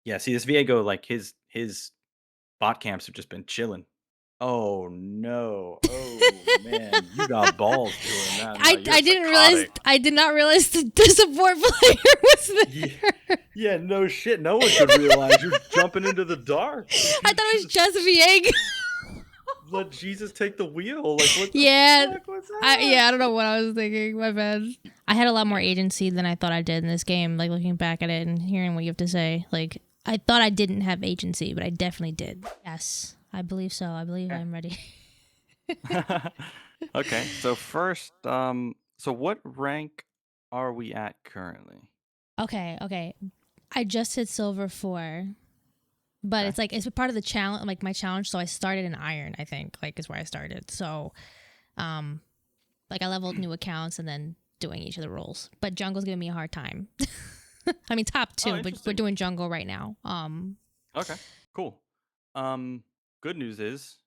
Yeah, see, this Viego, like, his bot camps have just been chilling. Oh, no. Oh, man. You got balls doing that. No, you're I didn't realize psychotic. I did not realize the support player Yeah. was there. Yeah, no shit. No one could realize you're jumping into the dark. Like, I you thought it was just just Vieg. let Jesus take the wheel. Like, what the Yeah. fuck was that? I don't know what I was thinking. My bad. I had a lot more Yeah. agency than I thought I did in this game. Like looking back at it and hearing what you have to say, like I thought I didn't have agency, but I definitely did. Yes, I believe so. I believe Okay. I'm ready. Okay. So first, so what rank are we at currently? Okay. I just hit silver 4, but Okay. it's a part of the challenge, like my challenge. So I started in iron. I think like is where I started. So, um, like I leveled new accounts and then doing each of the roles. But jungle's giving me a hard time. I mean top Oh, 2, but we're interesting. doing jungle right now. Okay. Cool. Um, Good news is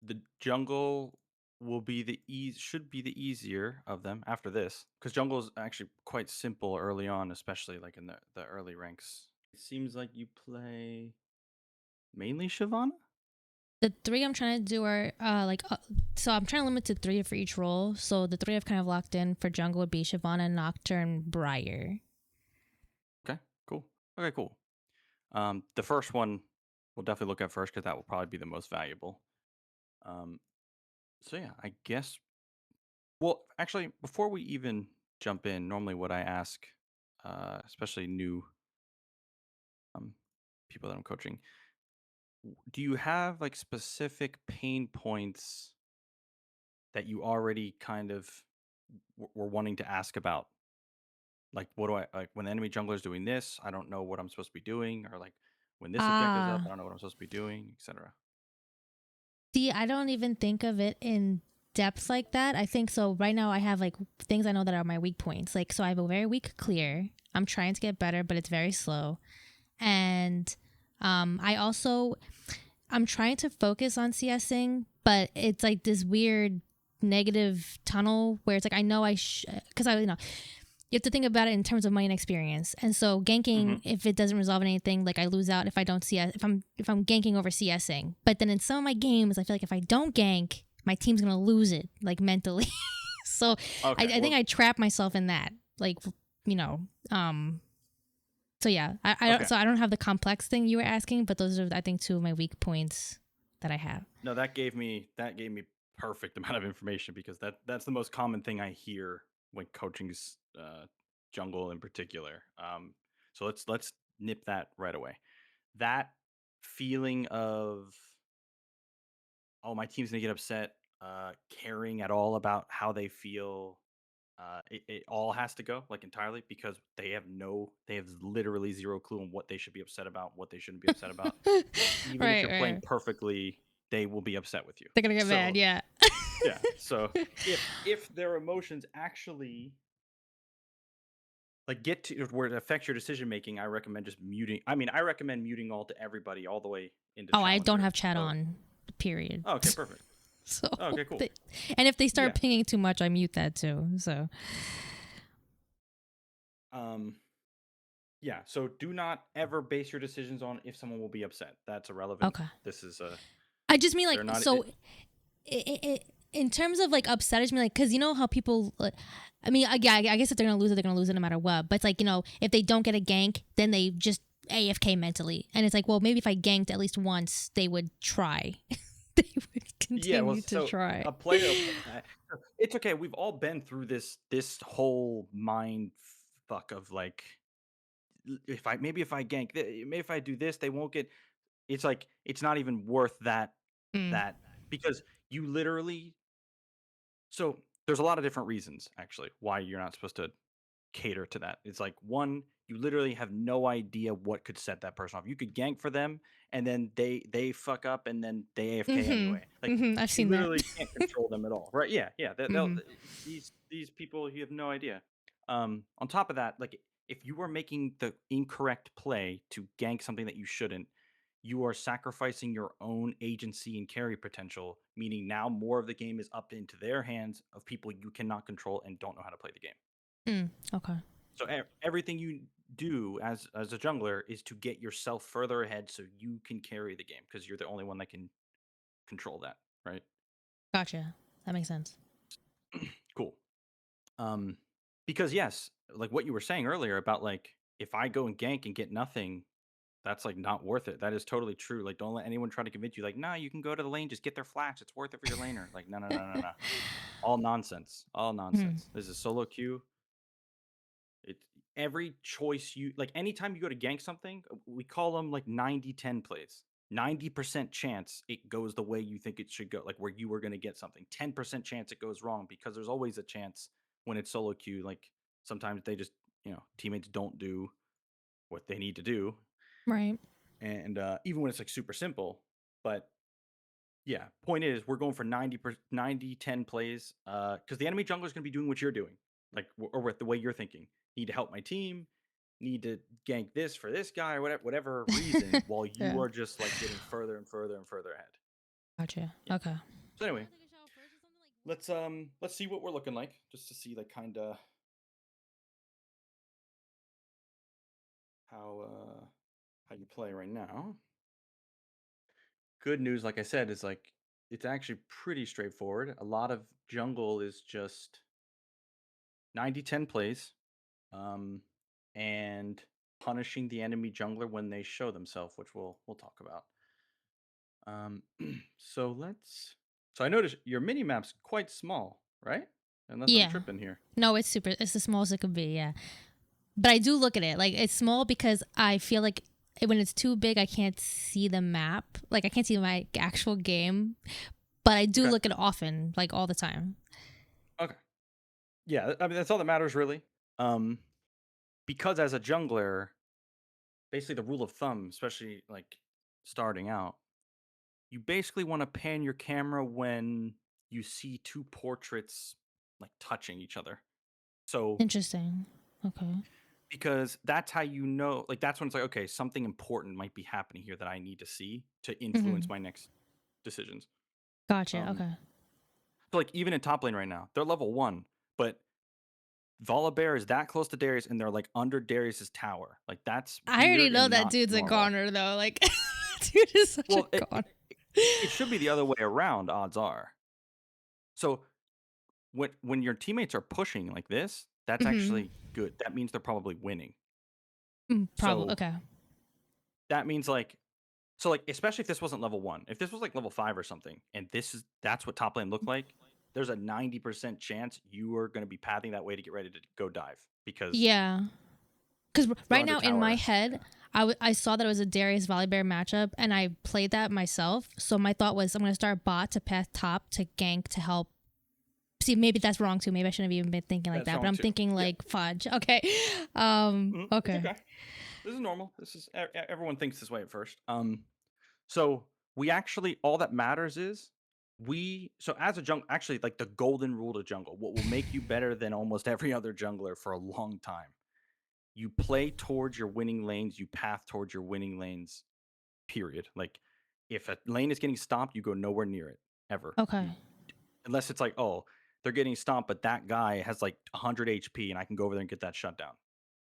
the jungle will be should be the easier of them after this because jungle is actually quite simple early on, especially like in the early ranks. It seems like you play mainly Shyvana. The 3 I'm trying to do are so I'm trying to limit to 3 for each role. So the 3 I've kind of locked in for jungle would be Shyvana, Nocturne, Briar. Okay, cool. Okay, cool. The first one we'll definitely look at first because that will probably be the most valuable. Um, so yeah, I guess. Well, actually, before we even jump in, normally what I ask, especially new um, people that I'm coaching, do you have like specific pain points that you already kind of were wanting to ask about? Like, what do I like when the enemy jungler is doing this? I don't know what I'm supposed to be doing, or like when this objective's up, I Ah, don't know what I'm supposed to be doing, etc. see, I don't even think of it in depth like that. I think so. Right now, I have like things I know that are my weak points. Like, so I have a very weak clear. I'm trying to get better, but it's very slow. And I also I'm trying to focus on CSing, but it's like this weird negative tunnel where it's like I know because I you have to think about it in terms of money and experience. And so Hmm. ganking, if it doesn't resolve anything, like I lose out if I don't CS if I'm ganking over CSing. But then in some of my games, I feel like if I don't gank, my team's gonna lose it, like mentally. So Okay, I think well, I trap myself in that. Like, you know, so yeah, okay. I don't have the complex thing you were asking, but those are I think 2 of my weak points that I have. No, that gave me perfect amount of information because that's the most common thing I hear when coaching's jungle in particular. So let's nip that right away. That feeling of, oh, my team's gonna get upset, caring at all about how they feel. It all has to go like entirely because they have literally zero clue on what they should be upset about, what they shouldn't be upset about. Even if Right, you're playing right. perfectly, they will be upset with you. They're gonna get mad, So yeah. yeah. So if their emotions actually like get to where it affects your decision making, I recommend just muting. I mean, I recommend muting all to everybody all the way into Oh, I don't challenger. have chat So on, period. oh, okay, perfect. So, Oh, okay, cool. they, and if they start Yeah. pinging too much, I mute that too. So, Um. Yeah. So do not ever base your decisions on if someone will be upset. That's irrelevant. okay. This is a I just mean like they're not. so. In terms of like upset, I just mean like because you know how people. I mean, yeah, I guess if they're gonna lose it, they're gonna lose it no matter what. But it's like if they don't get a gank, then they just AFK mentally, and it's like, well, maybe if I ganked at least once, they would try. They would Yeah. Well, continue to so try. a player. It's okay. We've all been through this whole mind fuck of like if I maybe if I gank, maybe if I do this, they won't get. It's like it's not even worth Mm. that because you literally. So there's a lot of different reasons actually why you're not supposed to cater to that. It's like one, you literally have no idea what could set that person off. You could gank for them, and then they fuck up, and then they AFK anyway. Like I've you seen that. literally can't control them at all, right? Yeah, yeah. hmm These people, you have no idea. On top of that, like if you are making the incorrect play to gank something that you shouldn't, you are sacrificing your own agency and carry potential. Meaning now more of the game is up into their hands of people you cannot control and don't know how to play the game. Okay. So everything you do as a jungler is to get yourself further ahead so you can carry the game because you're the only one that can control that, right? Gotcha. That makes sense. Cool. Um, because yes, like what you were saying earlier about like if I go and gank and get nothing, that's like not worth it. That is totally true. Like, don't let anyone try to convince you, like, nah, you can go to the lane, just get their flash. It's worth it for your laner. Like, no, no, no, no, no. All nonsense. All Mhm. nonsense. This is solo queue. It every choice you like anytime you go to gank something, we call them like 90-10 plays. 90% chance it goes the way you think it should go, like where you were going to get something. 10% chance it goes wrong because there's always a chance when it's solo queue. Like sometimes they just, teammates don't do what they need to do. Right. And even when it's like super simple, but yeah, point is we're going for 90-10 plays because the enemy jungler is going to be doing what you're doing, like or with the way you're thinking. Need to help my team, need to gank this for this guy, or whatever reason, while you Yeah. are just like getting further and further and further ahead. Gotcha. Yeah. Okay. So anyway, let's see what we're looking like, just to see like kind of how how you play right now. Good news, like I said, is like it's actually pretty straightforward. A lot of jungle is just 90-10 plays, um, and punishing the enemy jungler when they show themselves, which we'll talk about. Um, so let's. So I noticed your mini map's quite small, right? Unless I'm Yeah. tripping here. No, it's super. It's the smallest it could be. Yeah. But I do look at it like it's small because I feel like when it's too big, I can't see the map. Like I can't see my actual game. But I do Okay. look at it often, like all the time. Okay. Yeah, I mean that's all that matters really. Um, because as a jungler, basically the rule of thumb, especially like starting out, you basically want to pan your camera when you see two portraits like touching each other. So Interesting. Okay. because that's how you know, like that's when it's like, okay, something important might be happening here that I need to see to influence Hmm. my next decisions. Gotcha. Um, Okay. so like even in top lane right now, they're level 1, but Volibear is that close to Darius and they're like under Darius's tower. Like that's I already weird know and that not dude's a normal. goner though. Like, dude is such a Well, it, goner. it should be the other way around, odds are. So when your teammates are pushing like this, that's Hmm. actually good. That means they're probably winning. Probably. So Okay. that means like so like especially if this wasn't level 1. If this was like level 5 or something and that's what top lane looked like, there's a 90% chance you are going to be pathing that way to get ready to go dive because Yeah. Because they're right under now in my tower. head, Yeah. I saw that it was a Darius Volibear matchup, and I played that myself. So my thought was, I'm gonna start bot to path top to gank to help. See, maybe that's wrong too. Maybe I shouldn't have even been thinking like That's that. But wrong I'm too. thinking Yeah. like fudge. Okay. It's Okay. okay. This is normal. This is everyone thinks this way at first. So we actually all that matters is we so as a jungle actually like the golden rule to jungle, what will make you better than almost every other jungler for a long time. You play towards your winning lanes, you path towards your winning lanes, period. Like if a lane is getting stomped, you go nowhere near it ever. Okay. You unless it's like, oh, they're getting stomped, but that guy has like 100 HP and I can go over there and get that shut down.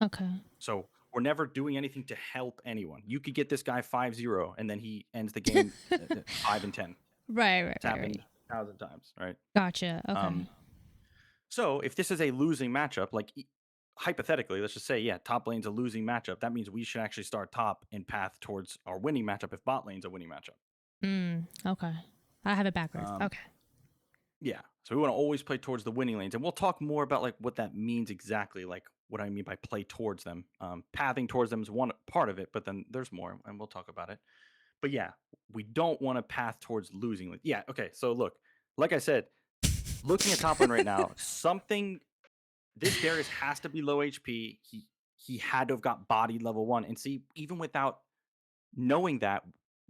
Okay. So we're never doing anything to help anyone. You could get this guy 5-0 and then he ends the game 5-10. Right. Right. It's Right. happened Right. 1,000 times, right? Gotcha. Okay. Um, so if this is a losing matchup, like hypothetically, let's just say, yeah, top lane's a losing matchup. That means we should actually start top and path towards our winning matchup if bot lane's a winning matchup. Okay. I have it backwards. Um, Okay. yeah. So we want to always play towards the winning lanes. And we'll talk more about like what that means exactly, like what I mean by play towards them. Pathing towards them is one part of it, but then there's more, and we'll talk about it. But yeah, we don't want to path towards losing. Yeah, okay. So look, like I said, looking at top lane right now, something this Darius has to be low HP. He had to have got bodied level 1. And see, even without knowing that,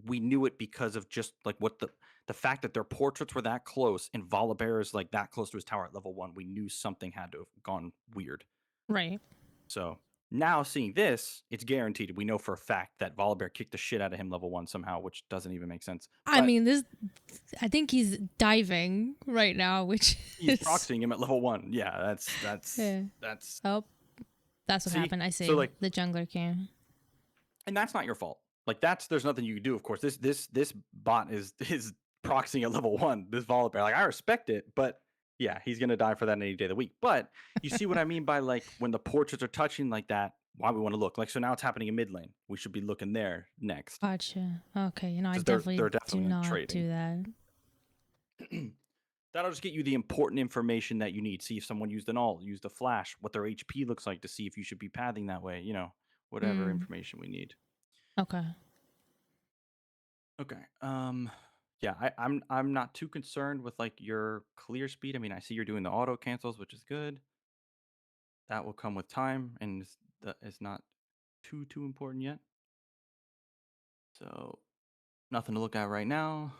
we knew it because of just like what the fact that their portraits were that close and Volibear is like that close to his tower at level 1. We knew something had to have gone weird. Right. So now seeing this, it's guaranteed. We know for a fact that Volibear kicked the shit out of him level 1 somehow, which doesn't even make sense. I But mean, this. I think he's diving right now, which he's is. proxying him at level 1. Yeah, that's Yeah. Oh, That's what See? happened. I So see. like, The jungler came. and that's not your fault. Like there's nothing you can do. Of course, this bot is proxying at level 1. This Volibear, like I respect it, but yeah, he's gonna die for that any day of the week. But you see what I mean by like when the portraits are touching like that, why we want to look. Like so now it's happening in mid lane. We should be looking there next Gotcha. Okay. You know, I because definitely they're do definitely like not trading. do that. That'll just get you the important information that you need. See if someone used an ult, used a flash, what their HP looks like to see if you should be pathing that way. You know, whatever Mm, information we need. okay. Okay. Yeah, I'm not too concerned with like your clear speed. I mean, I see you're doing the auto cancels, which is good. That will come with time, and it's not too important yet. So nothing to look at right now.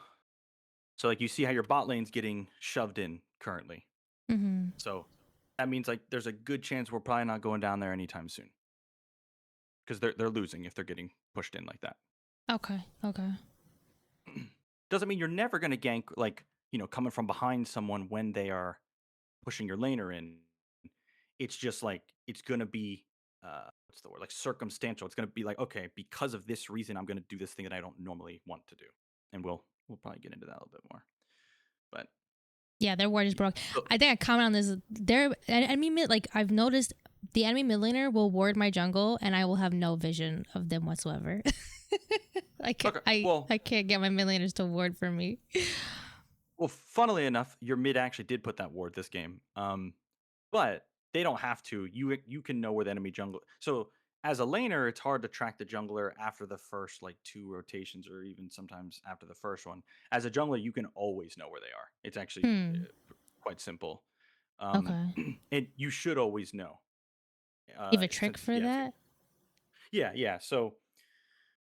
So like you see how your bot lane's getting shoved in currently. Mm-hmm. So that means like there's a good chance we're probably not going down there anytime soon because they're losing if they're getting pushed in like that. Okay. Okay. Doesn't mean you're never gonna gank like coming from behind someone when they are pushing your laner in. It's just like it's gonna be what's the word? Like circumstantial. It's gonna be like, okay, because of this reason, I'm gonna do this thing that I don't normally want to do. And we'll probably get into that a little bit more. But Yeah, their ward is yeah. broke. So, I think I comment on this. Their enemy mid, like I've noticed, the enemy mid laner will ward my jungle, and I will have no vision of them whatsoever. I can't. okay. I Well, I can't get my mid laners to ward for me. funnily enough, your mid actually did put that ward this game. But they don't have to. You can know where the enemy jungle. So as a laner, it's hard to track the jungler after the first like 2 rotations, or even sometimes after the first one. As a jungler, you can always know where they are. It's actually Hmm. quite simple, Okay. and you should always know. You have a trick Since for that? yeah. So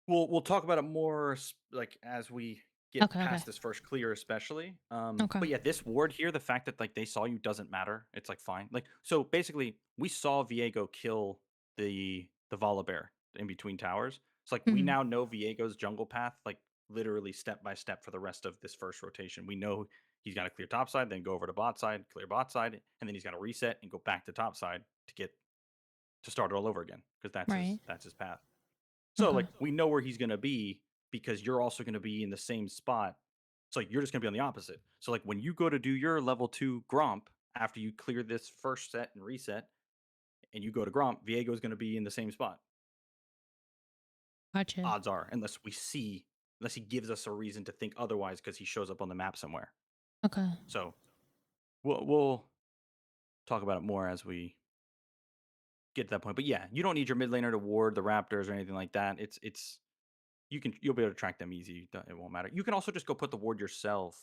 we'll talk about it more like as we get Okay. Okay. past this first clear, especially. Okay. But yeah, this ward here, the fact that like they saw you doesn't matter. It's like fine. Like so, basically, we saw Viego kill the Volibear in between towers. It's like we Mm-hmm. now know Viego's jungle path, like literally step by step for the rest of this first rotation. We know he's got to clear top side, then go over to bot side, clear bot side, and then he's got to reset and go back to top side to get to start it all over again because Right. that's his path. So Okay. like we know where he's gonna be because you're also gonna be in the same spot. So like you're just gonna be on the opposite. So like when you go to do your level 2 Gromp after you clear this first set and reset, and you go to Gromp, Viego is gonna be in the same spot. Gotcha. Odds are, unless he gives us a reason to think otherwise because he shows up on the map somewhere. Okay. So we'll talk about it more as we get to that point. But yeah, you don't need your mid laner to ward the Raptors or anything like that. It's you'll be able to track them easy. It won't matter. You can also just go put the ward yourself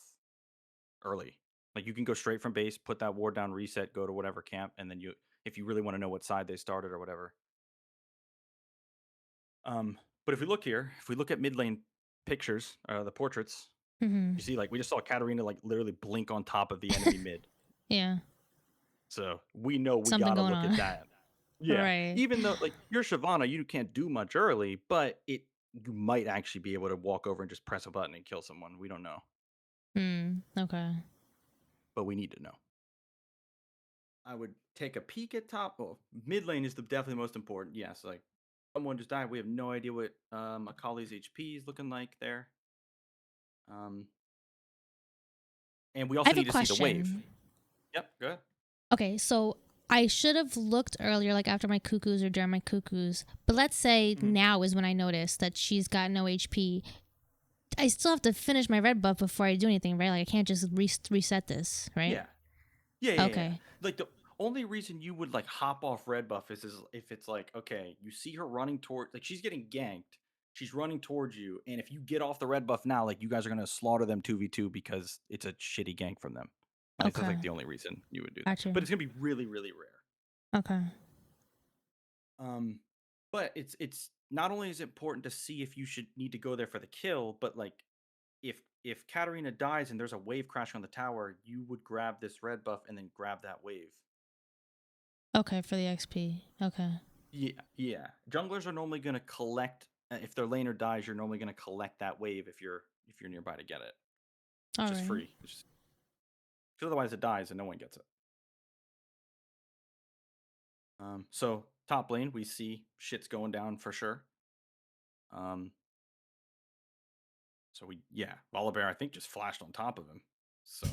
early. Like you can go straight from base, put that ward down, reset, go to whatever camp, and then if you really want to know what side they started or whatever. But if we look here, if we look at mid lane pictures, the portraits, Mm-hmm. you see like we just saw Katarina like literally blink on top of the enemy mid. Yeah. So we know we Something gotta going look at on. that. Yeah. Right. Even though like you're Shyvana, you can't do much early, but you might actually be able to walk over and just press a button and kill someone. We don't know, Hmm. Okay. but we need to know. I would take a peek at top. Well, mid lane is definitely most important. Yes, like someone just died. We have no idea what Akali's HP is looking like there. Um, and we I also have a need to see the wave. question. Yep, go ahead. Okay, so I should have looked earlier, like after my cuckoos or during my cuckoos. But let's say Mhm. now is when I notice that she's got no HP. I still have to finish my red buff before I do anything, right? Like I can't just reset this, right? Yeah, yeah. Okay. Like the only reason you would like hop off red buff is if it's like okay, you see her running toward like she's getting ganked. She's running towards you, and if you get off the red buff now, like you guys are gonna slaughter them 2v2 because it's a shitty gank from them. Like that's Okay. like the only reason you would do that. Gotcha. But it's gonna be really, really rare. Okay. Um, but it's not only is it important to see if you should need to go there for the kill, but like if Katarina dies and there's a wave crashing on the tower, you would grab this red buff and then grab that wave. Okay, for the XP. Okay. Yeah. Junglers are normally going to collect if their laner dies. You're normally going to collect that wave if you're nearby to get it, All which is right. free. Because otherwise it dies and no one gets it. So top lane, we see shit's going down for sure. Um, so yeah, Volibear I think just flashed on top of him. So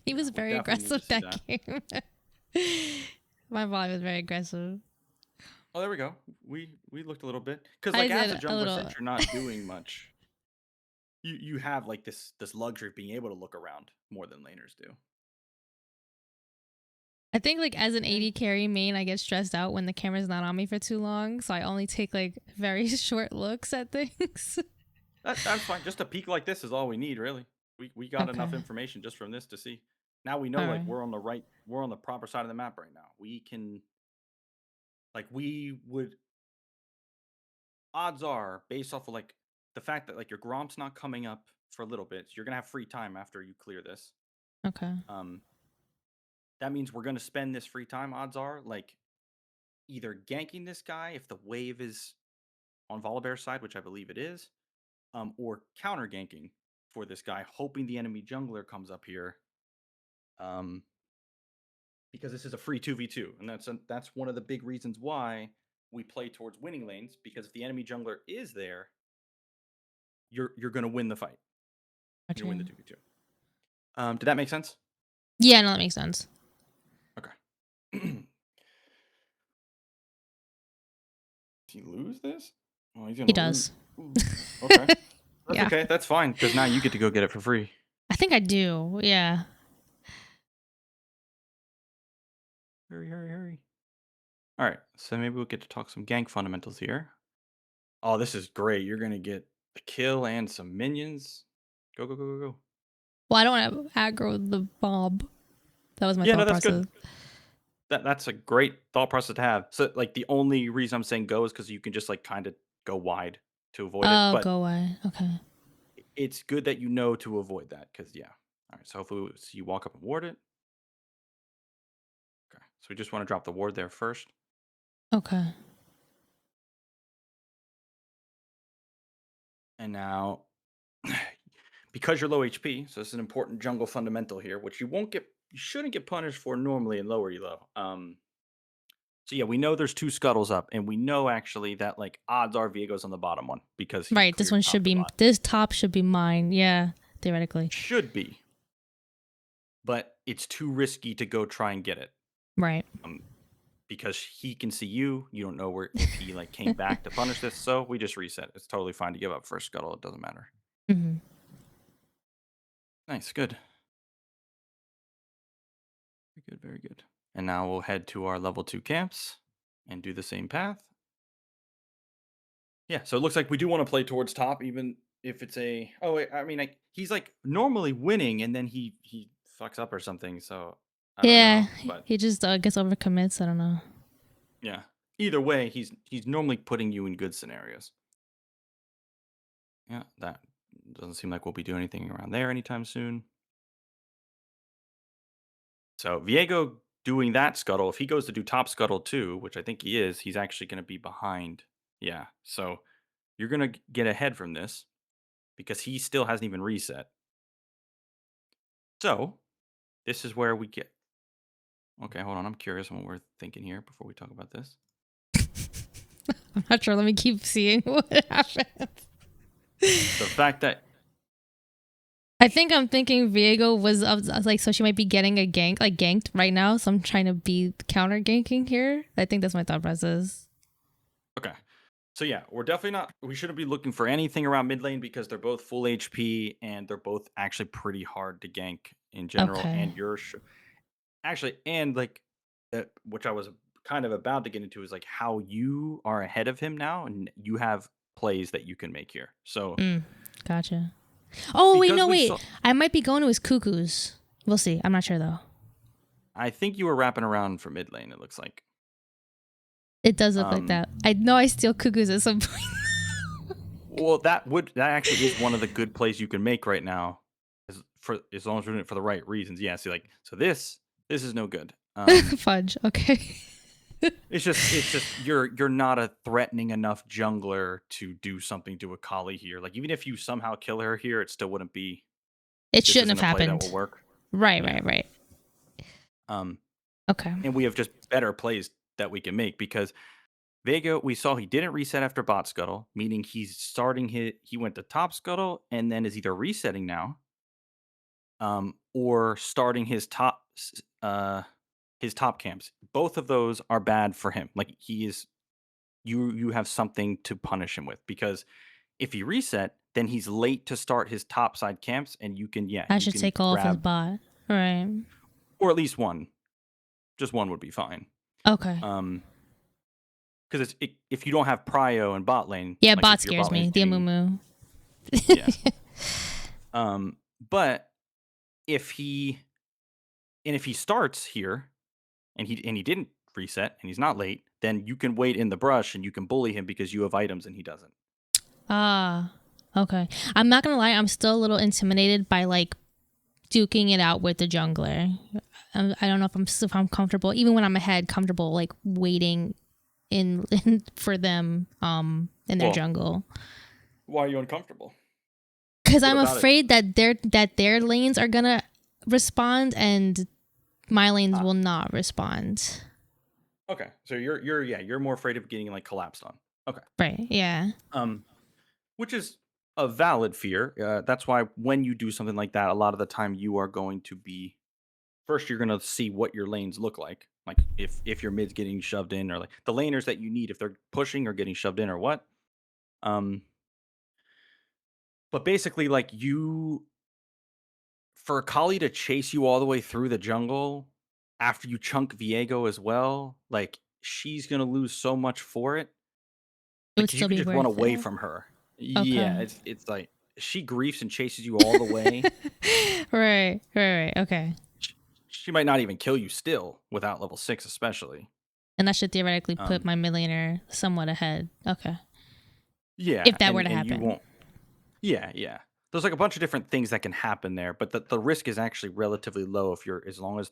He yeah, was we'll very definitely need to aggressive see that that. game. My volley was very aggressive. Oh, there we go. We looked a little bit because I like as did a a jungler, little. since you're not doing much, you have like this luxury of being able to look around more than laners do. I think like as an And 80 carry main, I get stressed out when the camera's not on me for too long, so I only take like very short looks at things. that's fine. Just a peek like this is all we need, really. We got Okay. enough information just from this to see. Now we know All like right. we're on the proper side of the map right now. We can like we would odds are based off of like the fact that like your Gromp's not coming up for a little bit. So you're gonna have free time after you clear this. Okay. Um that means we're gonna spend this free time, odds are, like either ganking this guy if the wave is on Volibear's side, which I believe it is, or counter ganking for this guy, hoping the enemy jungler comes up here. Um, because this is a free 2v2, and that's one of the big reasons why we play towards winning lanes. Because if the enemy jungler is there, you're gonna win the fight. You're gonna win the Gotcha. 2v2. Did that make sense? Yeah, no, that makes sense. Okay. Did he lose this? Oh, he's He gonna lose. does. Ooh, okay, that's Yeah. okay. That's fine because now you get to go get it for free. I think I do. Yeah. Hurry, hurry, hurry. All right, so maybe we'll get to talk some gank fundamentals here. Oh, this is great. You're gonna get the kill and some minions. Go, go, go, go, go. Well, I don't want to aggro the bomb. That was my Yeah, no, thought that's good. process. That's a great thought process to have. So, like, the only reason I'm saying go is because you can just like kind of go wide to avoid it. Oh, But go away. Okay. it's good that you know to avoid that because yeah. All right, so hopefully we see you walk up and ward it. Okay, so we just want to drop the ward there first, Okay. and now because you're low HP, so this is an important jungle fundamental here, which you shouldn't get punished for normally in lower elo. So yeah, we know there's two scuttles up, and we know actually that like odds are Viego's on the bottom one because he Right. This cleared one top should to be. bottom. This top should be mine. Yeah. Theoretically. Should be, but it's too risky to go try and get it. Right. Um, because he can see you. You don't know where if he like came back to punish this, so we just reset. It's totally fine to give up first scuttle. It doesn't matter. Hmm. Nice, good, very good, very good. And now we'll head to our level 2 camps and do the same path. Yeah, so it looks like we do want to play towards top, even if it's a. Oh, wait, I mean, like he's like normally winning, and then he fucks up or something. So I don't Yeah. know, but He just gets overcommits. I don't know. yeah. Either way, he's normally putting you in good scenarios. Yeah, that doesn't seem like we'll be doing anything around there anytime soon. So Viego doing that scuttle, if he goes to do top scuttle too, which I think he is, he's actually going to be behind. Yeah, so you're going to get ahead from this because he still hasn't even reset. So this is where we get. Okay, hold on. I'm curious on what we're thinking here before we talk about this. I'm not sure. Let me keep seeing what happens. The fact that I think I'm thinking Viego was like, so she might be getting a gank, like ganked right now. So I'm trying to be counter ganking here. I think that's my thought process. okay. So yeah, we're definitely not. We shouldn't be looking for anything around mid lane because they're both full HP and they're both actually pretty hard to gank in general. Okay. And actually, and like, which I was kind of about to get into is like how you are ahead of him now, and you have plays that you can make here. So Gotcha. Oh, wait, because no, we wait. saw, I might be going to his cuckoos. We'll see. I'm not sure though. I think you were wrapping around for mid lane. It looks like. It does look like that. I know I steal cuckoos at some point. Well, that actually is one of the good plays you can make right now, as long as we're doing it for the right reasons. Yeah. See, like so this is no good. Fudge. Okay. It's just you're not a threatening enough jungler to do something to a Kali here. Like even if you somehow kill her here, it still wouldn't be. It This shouldn't isn't have a play that will happened. work. Right, Yeah. right, right. Um, Okay. and we have just better plays that we can make because Vega, we saw he didn't reset after bot scuttle, meaning he went to top scuttle and then is either resetting now, or starting his top camps. Both of those are bad for him. Like he is you have something to punish him with because if he reset, then he's late to start his top side camps, and I you should can take all of his grab bot. Right. or at least one. Just one would be fine. Okay. Because if you don't have prio and bot lane, Yeah, like bot if your scares bot lane is me. The getting Amumu. yeah. But if he if he starts here and he didn't reset and he's not late, then you can wait in the brush and you can bully him because you have items and he doesn't. Ah. Okay. I'm not gonna lie. I'm still a little intimidated by like duking it out with the jungler. I don't know if I'm comfortable, even when I'm ahead, comfortable like waiting in for them in their Well, jungle. why are you uncomfortable? Because What I'm about it? afraid that their lanes are gonna respond and my lanes Ah, will not respond. okay. So you're more afraid of getting like collapsed on. Okay. Right. Yeah. Um, which is a valid fear. That's why when you do something like that, a lot of the time you are going to be first. You're going to see what your lanes look like if your mid's getting shoved in, or like the laners that you need if they're pushing or getting shoved in, or what. Um, but basically, like you for Kali to chase you all the way through the jungle after you chunk Viego as well, like she's gonna lose so much for it. It Like would 'cause you still could be just run worth away it. from her. Okay. Yeah, it's like she griefs and chases you all the way. Right. Okay. Sh- She might not even kill you still without level 6, especially. And that should theoretically put Um, my millionaire somewhat ahead. Okay. yeah, If that were to and you happen. won't. Yeah, yeah. There's like a bunch of different things that can happen there, but the risk is actually relatively low if you're as long as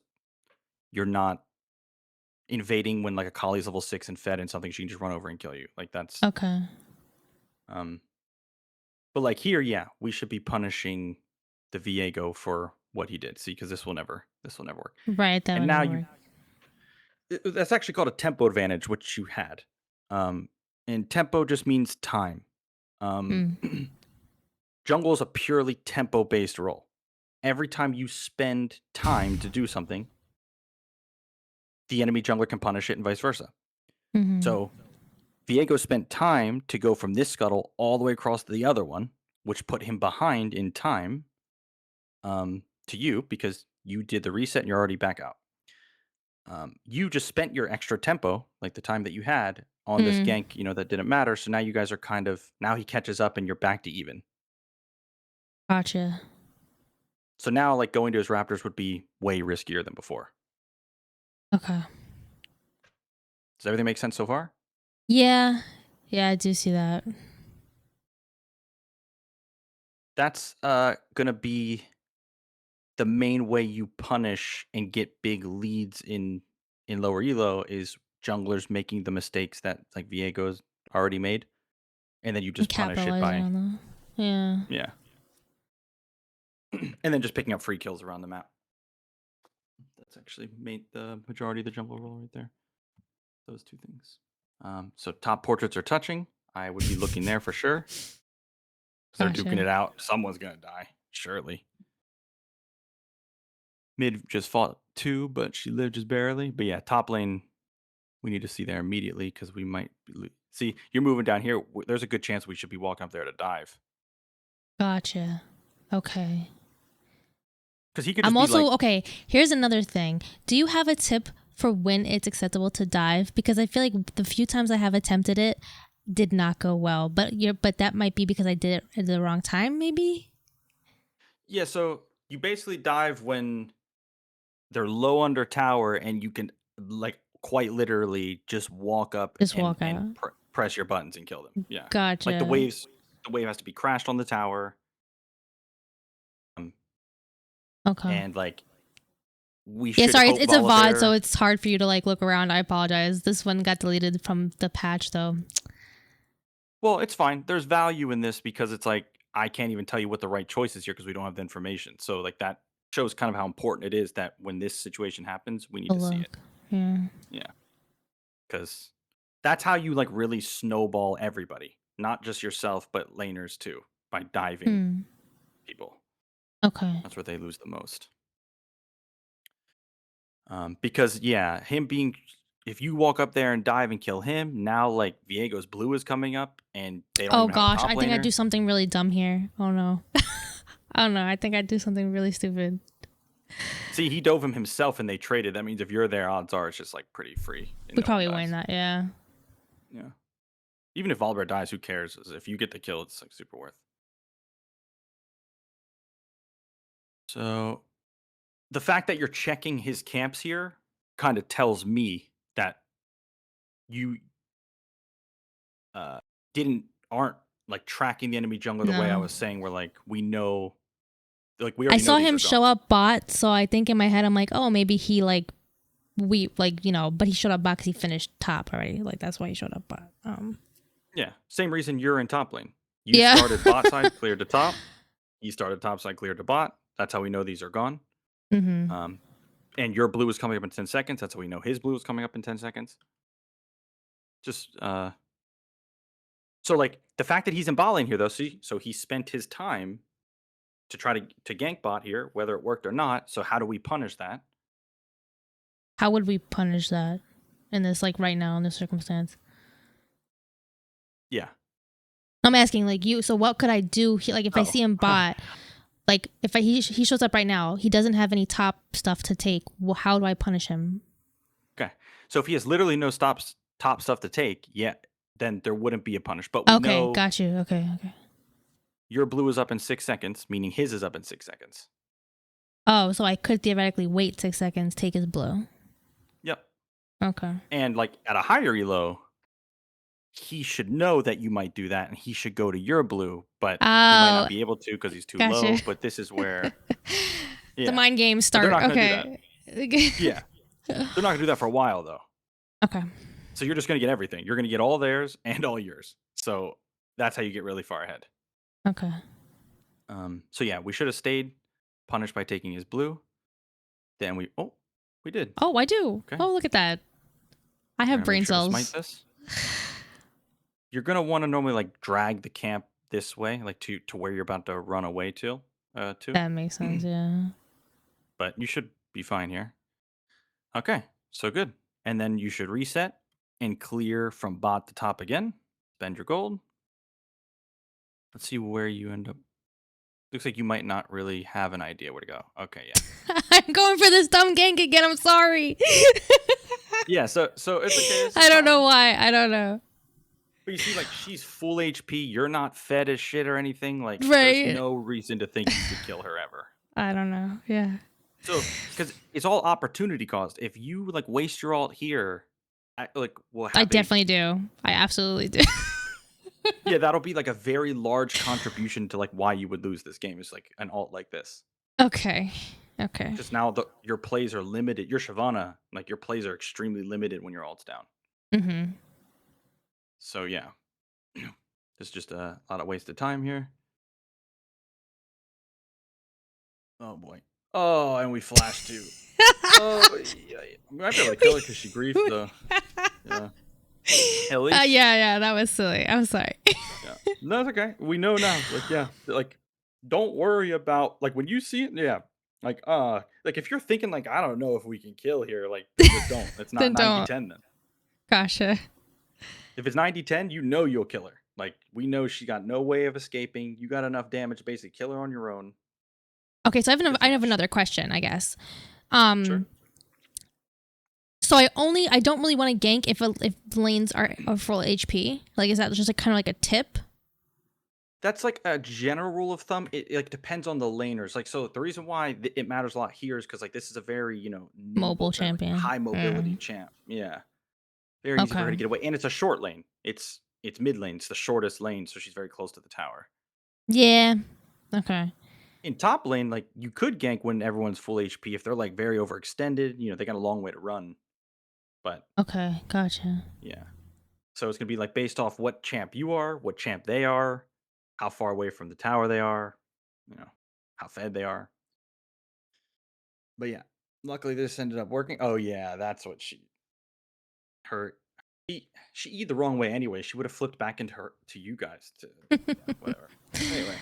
you're not invading when like a collie's level 6 and fed and something she can just run over and kill you. Like that's Okay. um but like here, yeah, we should be punishing the Viego for what he did. See, because this will never work. Right. That And would now never you work. that's actually called a tempo advantage, which you had. Um and tempo just means time. Um Mm. jungle is a purely tempo based role. Every time you spend time to do something, the enemy jungler can punish it and vice versa. Hmm. So Viego spent time to go from this scuttle all the way across to the other one, which put him behind in time to you because you did the reset and you're already back out. You just spent your extra tempo, like the time that you had on this Mm. gank, that didn't matter. So now you guys are now he catches up and you're back to even. Gotcha. So now, like going to his Raptors would be way riskier than before. Okay. Does everything make sense so far? Yeah. Yeah, I do see that. That's gonna be the main way you punish and get big leads in lower elo is junglers making the mistakes that like Viego's already made, and then you I'm just punish it capitalizing by on them. Yeah. yeah, and then just picking up free kills around the map. That's actually made the majority of the jungle roll right there. Those two things. So top portraits are touching. I would be looking there for sure because they're duking Gotcha. it out. Someone's gonna die surely. Mid just fought two, but she lived just barely. But yeah, top lane we need to see there immediately because we might see you're moving down here. There's a good chance we should be walking up there to dive Gotcha. Okay. because he could I'm just be also like, okay. Here's another thing. Do you have a tip for when it's acceptable to dive? Because I feel like the few times I have attempted it did not go well. But that might be because I did it at the wrong time, maybe? yeah. So you basically dive when they're low under tower, and you can like quite literally just walk up Just and walk out. press your buttons and kill them. Yeah, like Gotcha. the wave has to be crashed on the tower, um, Okay. and like we Yeah, should sorry, hope it's a VOD, so Volibear. it's hard for you to like look around. I apologize. This one got deleted from the patch though. Well, it's fine. There's value in this because it's like I can't even tell you what the right choice is here because we don't have the information. So like that shows kind of how important it is that when this situation happens, we need A to see it. look. Yeah. Yeah, because That's how you like really snowball everybody, not just yourself, but laners too, by diving Hmm. people. Okay. That's where they lose the most. Because yeah, him being if you walk up there and dive and kill him, now like Viego's blue is coming up and they don't Oh even have a gosh, top I think I laner. do something really dumb here. Oh no. I don't know. I think I do something really stupid. See, he dove him himself and they traded. That means if you're there, odds are it's just like pretty free and We no one probably win dies. that. Yeah. Yeah. Even if Albert dies, who cares? If you get the kill, it's like super worth. So the fact that you're checking his camps here kind of tells me that you uh didn't aren't like tracking the enemy jungle the way I No. was saying where like we know like we I already know saw these him are show gone. up bot, so I think in my head I'm like, oh, maybe he like we like but he showed up bot because he finished top already. Like that's why he showed up bot. Yeah. Same reason you're in top lane. You Yeah. started bot side, cleared to top. He started top side, cleared to bot. That's how we know these are gone. Mhm. Um, and your blue is coming up in 10 seconds. That's how we know his blue is coming up in 10 seconds. Just so like the fact that he's in bot lane here though, see, so he spent his time to try to gank bot here, whether it worked or not. So how do we punish that? How would we punish that in this like right now in this circumstance? Yeah. I'm asking like you. So what could I do? Like if I Oh. see him bot, like if he shows up right now, he doesn't have any top stuff to take. Well, how do I punish him? Okay. So if he has literally no stops top stuff to take, yeah, then there wouldn't be a punish. But we Okay, know got you. Okay, okay. your blue is up in 6 seconds, meaning his is up in 6 seconds. Oh, so I could theoretically wait 6 seconds, take his blue. Yep. Okay. And like at a higher elo, he should know that you might do that and he should go to your blue, but he might not Oh, be able to because he's too gotcha. low. But this is where, The yeah. mind games But they're start. not going to do that. Okay. Yeah. They're not going to do that for a while, though. Okay. So you're just going to get everything. You're going to get all theirs and all yours. So that's how you get really far ahead. Okay. So yeah, we should have stayed punished by taking his blue. Then we did. Oh, I do. Okay. Oh, look at that. I We're have going to make brain sure to smite cells. this. You're going to want to normally like drag the camp this way, like to where you're about to run away to. That makes sense. Yeah. But you should be fine here. Okay, so good. And then you should reset and clear from bot to top again. Spend your gold. Let's see where you end up. Looks like you might not really have an idea where to go. Okay, yeah. I'm going for this dumb gank again. I'm sorry. Yeah, so it's okay. This is I don't know fine. why. I don't know. But you see, like, she's full HP. You're not fed as shit or anything. Like, there's Right. no reason to think you could kill her ever. I don't know. Yeah. So, because it's all opportunity cost. If you like waste your ult here, like we'll I have a definitely do. I absolutely do. yeah, that'll be like a very large contribution to like why you would lose this game. Is like an alt like this. Okay. Okay. Because now your plays are limited. Your Shyvana, like your plays are extremely limited when your alt's down. Mhm. So yeah, there's just a lot of wasted time here. Oh boy. Oh, and we flash too. Oh yeah. I mean, I feel like kill her because she griefed though. Yeah. At least. Yeah, yeah, that was silly. I'm sorry. Yeah. No, it's okay. We know now. Like yeah. Like don't worry about like when you see it. Yeah. Like if you're thinking like I don't know if we can kill here, like then just don't. It's not Then ninety don't. ten then. Gotcha. If it's 90-10, you know you'll kill her. Like, we know she got no way of escaping. You got enough damage to basically kill her on your own. Okay, so Because, I yeah, have another question, I guess. sure. So I don't really want to gank if lanes are full HP. Like, is that just like kind of like a tip? That's like a general rule of thumb. It like depends on the laners. Like, so the reason why it matters a lot here is because like this is a very Mobile nimble or like champion. high mobility Mm. champ. Yeah, very easy for her Okay. to get away, and it's a short lane. It's mid lane. It's the shortest lane, so she's very close to the tower. Yeah. Okay. In top lane, like you could gank when everyone's full HP if they're like very overextended. They got a long way to run, but Okay. Gotcha. yeah. So it's gonna be like based off what champ you are, what champ they are, how far away from the tower they are, you know, how fed they are. But yeah, luckily this ended up working. Oh yeah, that's what her she eat the wrong way anyway. She would have flipped back into her to you guys to yeah, whatever. Anyway,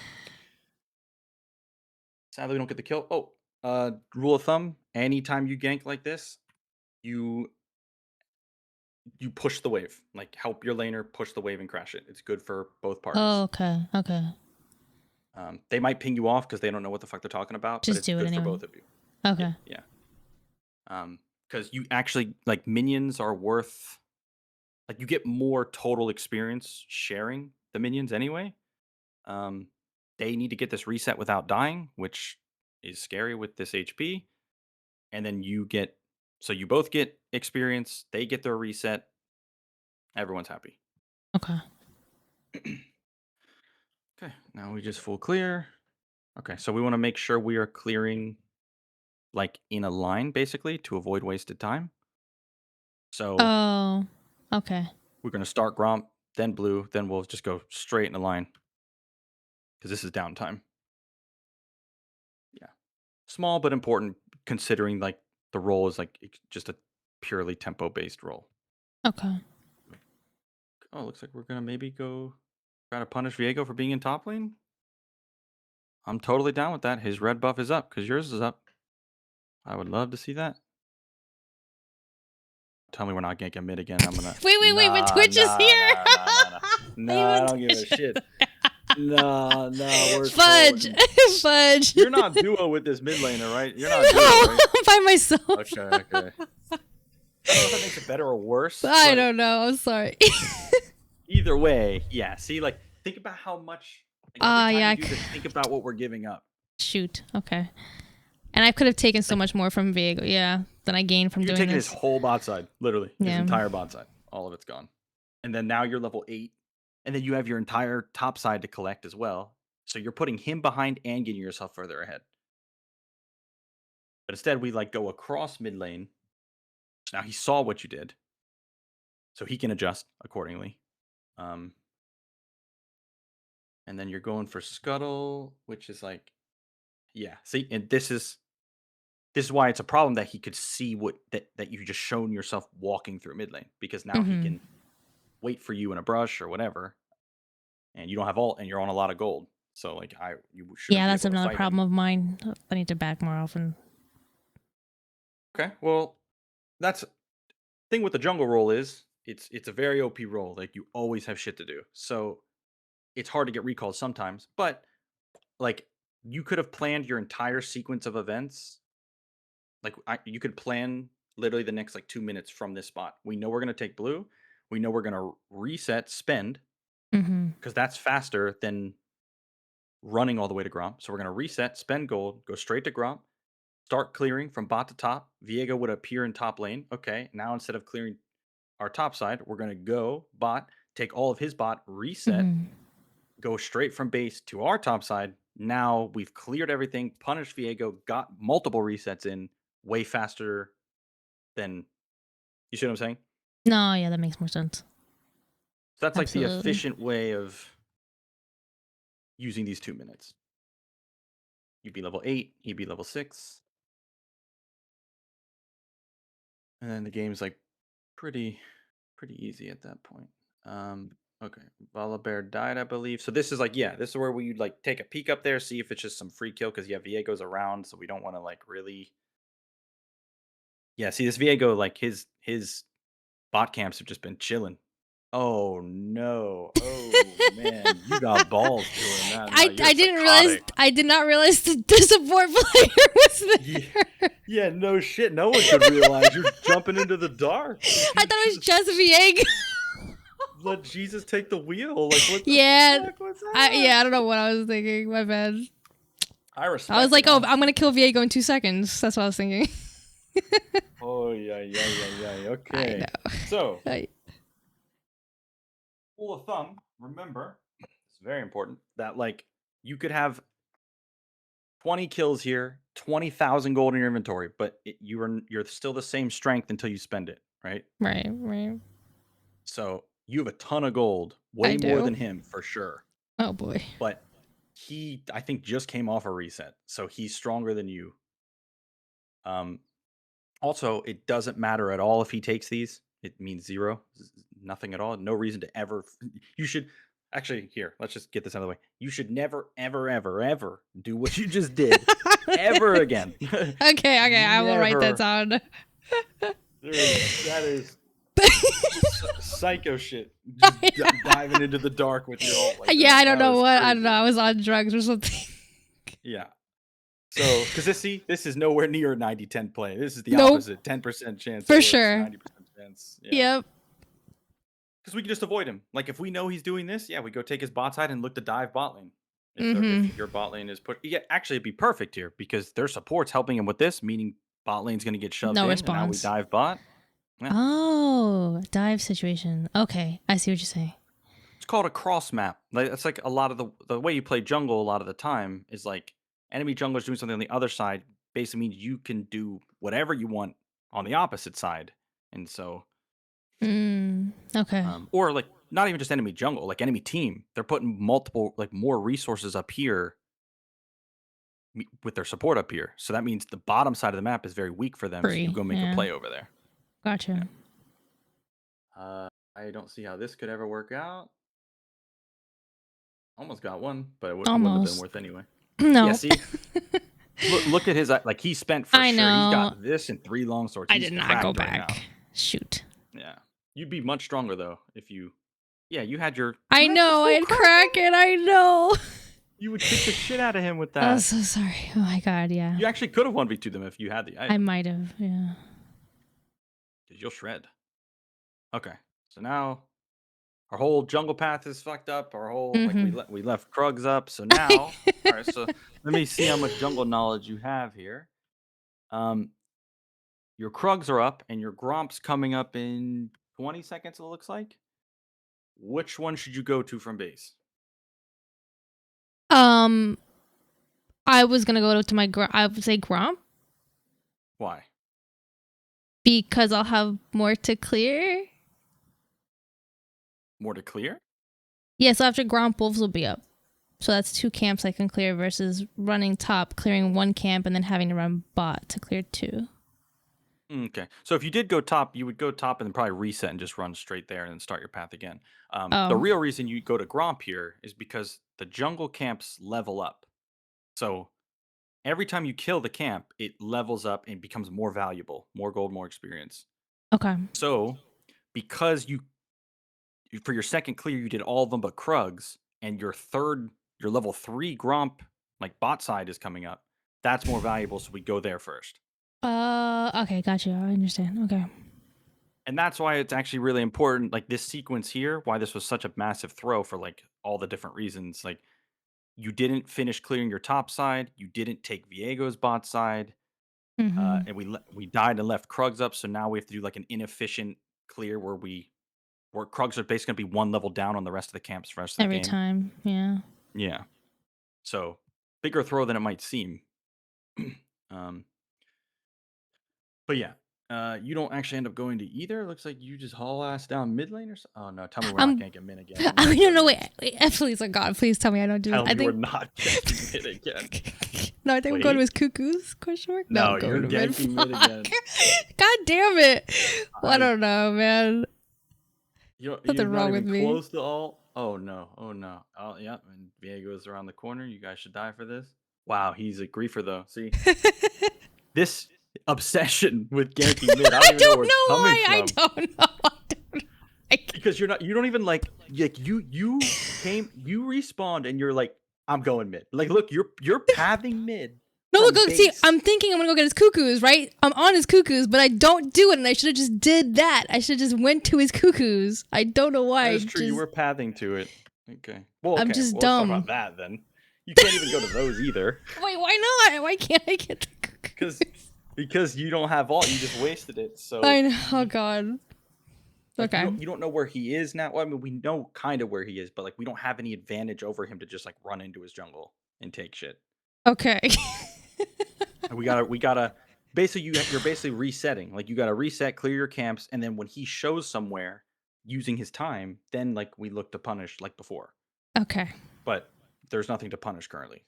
sadly we don't get the kill. Oh, rule of thumb, anytime you gank like this, you you push the wave. Like help your laner push the wave and crash it. It's good for both Oh, parties. okay. Okay. They might ping you off because they don't know what the fuck they're talking about, but Just it's do it good for anyway. both of you. Yeah, Okay. yeah. Because you actually like minions are worth like you get more total experience sharing the minions anyway. Um, they need to get this reset without dying, which is scary with this HP. And then you get so you both get experience. They get their reset. Everyone's happy. Okay. Okay, now we just full clear. Okay, so we want to make sure we are clearing like in a line basically to avoid wasted time. So Oh. Okay. we're going to start Gromp, then blue, then we'll just go straight in a line because this is downtime. Yeah. Small but important considering like the role is like just a purely tempo based role. Okay. Oh, looks like we're going to maybe go try to punish Viego for being in top lane. I'm totally down with that. His red buff is up because yours is up. I would love to see that. Tell me we're not ganking mid again. I'm gonna. Wait. My Nah, Twitch is nah, here. nah, nah, nah, nah. Nah, I My don't give a Twitch is shit. Nah, nah, we're Fudge. trolling. Fudge. You're not duo with this mid laner, right? You're not duo, No, right? I'm by myself. Okay, okay. I don't know if that makes it better or worse, I but don't know. I'm sorry. either way, yeah. See, like, think about how much. Like every time Yeah. you do this, think about what we're giving up. Shoot. Okay. And I could have taken so Like, much more from Viego. Yeah. Than I gained from you're doing taking his this. whole bot side, literally, his Yeah. entire bot side. All of it's gone. And then now you're level 8. And then you have your entire top side to collect as well. So you're putting him behind and getting yourself further ahead. But instead, we like go across mid lane. Now he saw what you did. So he can adjust accordingly. Um, and then you're going for Scuttle, which is like, yeah. See, and this is why it's a problem that he could see what that you just shown yourself walking through mid lane because now he Mm-hmm. can wait for you in a brush or whatever, and you don't have all, and you're on a lot of gold. So like you shouldn't Yeah, be that's able to another fight problem him. of mine. I need to back more often. Okay, well that's thing with the jungle role is it's a very OP role. Like you always have shit to do, so it's hard to get recalled sometimes. But like you could have planned your entire sequence of events. Like you could plan literally the next like 2 minutes from this spot. We know we're gonna take blue. We know we're gonna reset, spend Mm-hmm. because that's faster than running all the way to Gromp. So we're gonna reset, spend gold, go straight to Gromp, start clearing from bot to top. Viego would appear in top lane. Okay, now instead of clearing our top side, we're gonna go bot, take all of his bot, reset, Mm-hmm. go straight from base to our top side. Now we've cleared everything, punished Viego, got multiple resets in way faster than you see what I'm saying? No, yeah, that makes more sense. So that's like the Absolutely. efficient way of using these 2 minutes. You'd be level 8, he'd be level 6. And then the game's like pretty pretty easy at that point. Okay. Bear died, I believe. So this is like, yeah, this is where we like take a peek up there, see if it's just some free kill because yeah, Viego's around, so we don't want to like really. Yeah, see this Viego, like his bot camps have just been chilling. Oh no. Oh man. You got balls doing that. No, you're I didn't realize psychotic. I did not realize the support player was Yeah, there. yeah, no shit. No one could realize you're jumping into the dark. I thought it was just Viego. Let Jesus take the wheel. Like what the Yeah. fuck was that? I don't know what I was thinking. My bad. I I was respect like, it, oh, I'm honestly. gonna kill Viego in 2 seconds. That's what I was thinking. Oh yeah. I Okay. know. So, I, rule of thumb, remember, it's very important that like you could have 20 kills here, 20,000 gold in your inventory, but you're still the same strength until you spend it, right? right. So, you have a ton of gold, I way more do. than him for sure. Oh boy. But he I think just came off a reset. So, he's stronger than you. Um Also, it doesn't matter at all if he takes these. It means zero. nothing at all. No reason to ever. You should actually here. Let's just get this out of the way. You should never, ever, ever, ever do what you just did ever again. Okay, okay, I will write that Never. down. That is psycho shit. Just diving into the dark with your ult like Yeah, I that. don't That know was what. I don't know. crazy. I was on drugs or something. Yeah. So, because this is nowhere near a 90-10 play. This is the Nope, opposite. 10% chance it for works, sure. 90% chance. Yeah. Yep. Because we can just avoid him. Like if we know he's doing this, yeah, we go take his bot side and look to dive bot lane. If Mm-hmm. your bot lane is put, yeah, actually it'd be perfect here because their support's helping him with this, meaning bot lane's going to get shoved No in, and now we response. dive bot. Yeah, Oh, dive situation. Okay, I see what you're saying. it's called a cross map. Like it's like a lot of the way you play jungle a lot of the time is like enemy junglers doing something on the other side basically means you can do whatever you want on the opposite side, and so Okay. or like not even just enemy jungle, like enemy team, they're putting multiple like more resources up here with their support up here. So that means the bottom side of the map is very weak for them. So you Free. go make a Yeah. play over there. Yeah. Gotcha. I don't see how this could ever work out. Almost got one, but it wouldn't have been Almost. worth anyway. Yeah. No. See, look at his like he spent for I sure. He's know. got this and 3 long swords. I He's did not go cracked right now. back. Shoot. Yeah. You'd be much stronger though if you. Yeah, you had your. I You had your know. I full had Kraken. Kraken. I know. You would kick the shit out of him with I'm that. so sorry. Oh my god. Yeah. You actually could have 1v2 them if you had the I item. might have. Yeah. Because you'll shred. Okay. So now our whole jungle path is fucked up. Our whole like Mm-hmm. we left Krugs up. So now, all right. So let me see how much jungle knowledge you have here. Um, your Krugs are up, and your Gromp's coming up in 20 seconds. It looks like. Which one should you go to from base? um, I was gonna go to my. I would say Gromp Why? because I'll have more to clear. More to clear? Yeah. So after Gromp, Wolves will be up. So that's 2 camps I can clear versus running top, clearing 1 camp, and then having to run bot to clear 2. Okay. So if you did go top, you would go top and then probably reset and just run straight there and then start your path again. The Oh. real reason you go to Gromp here is because the jungle camps level up. So every time you kill the camp, it levels up and becomes more valuable, more gold, more experience. Okay. So because for your second clear, you did all of them but Krugs, and your level 3 Gromp, like bot side is coming up. That's more valuable, so we go there first. Okay, gotcha. I understand. Okay. And that's why it's actually really important, like this sequence here, why this was such a massive throw for like all the different reasons. Like you didn't finish clearing your top side, you didn't take Viego's bot side, Mm-hmm. and we died and left Krugs up. So now we have to do like an inefficient clear where Krugs are basically gonna be one level down on the rest of the camps for the rest of the Every game. time. Yeah. Yeah. So bigger throw than it might seem. um, but yeah, you don't actually end up going to either. Looks like you just haul ass down mid lane or so. Oh no, tell me we're not I'm. gonna get mid again. I don't know. Wait. Please, like God, please tell me I don't do it. Tell I me we're think. not ganking mid again. No, I think I'm going to Wait. his cuckoos. Question mark. No, I'm you're going to mid. ganking mid again. God damn it! I I don't know, man. you're Something not wrong even with me. close to all. Oh no, oh no. Oh yeah, and Viego's around the corner. You guys should die for this. Wow, he's a griefer though. See this obsession with ganking mid. I I don't even know don't where it's know coming why. I from. don't know. I don't know. Because you don't even like you respawned and you're like, I'm going mid. Like look, you're pathing mid No, from look, see, base. I'm thinking I'm gonna go get his cuckoos, right? I'm on his cuckoos, but I don't do it, and I should have just did that. I should have just went to his cuckoos. I don't know why. That is true. You were pathing to it. Okay. Well, I'm okay. just Well, let's talk dumb. about that then. You can't even go to those either. Wait, why not? Why can't I get the cuckoos? Because you don't have all. You just wasted it. So I know. Oh God. like, Okay. you don't know where he is now. Well, I mean, we know kind of where he is, but like we don't have any advantage over him to just like run into his jungle and take shit. Okay. And we gotta basically you're basically resetting. Like you gotta reset, clear your camps, and then when he shows somewhere using his time, then like we look to punish like before. Okay. But there's nothing to punish currently.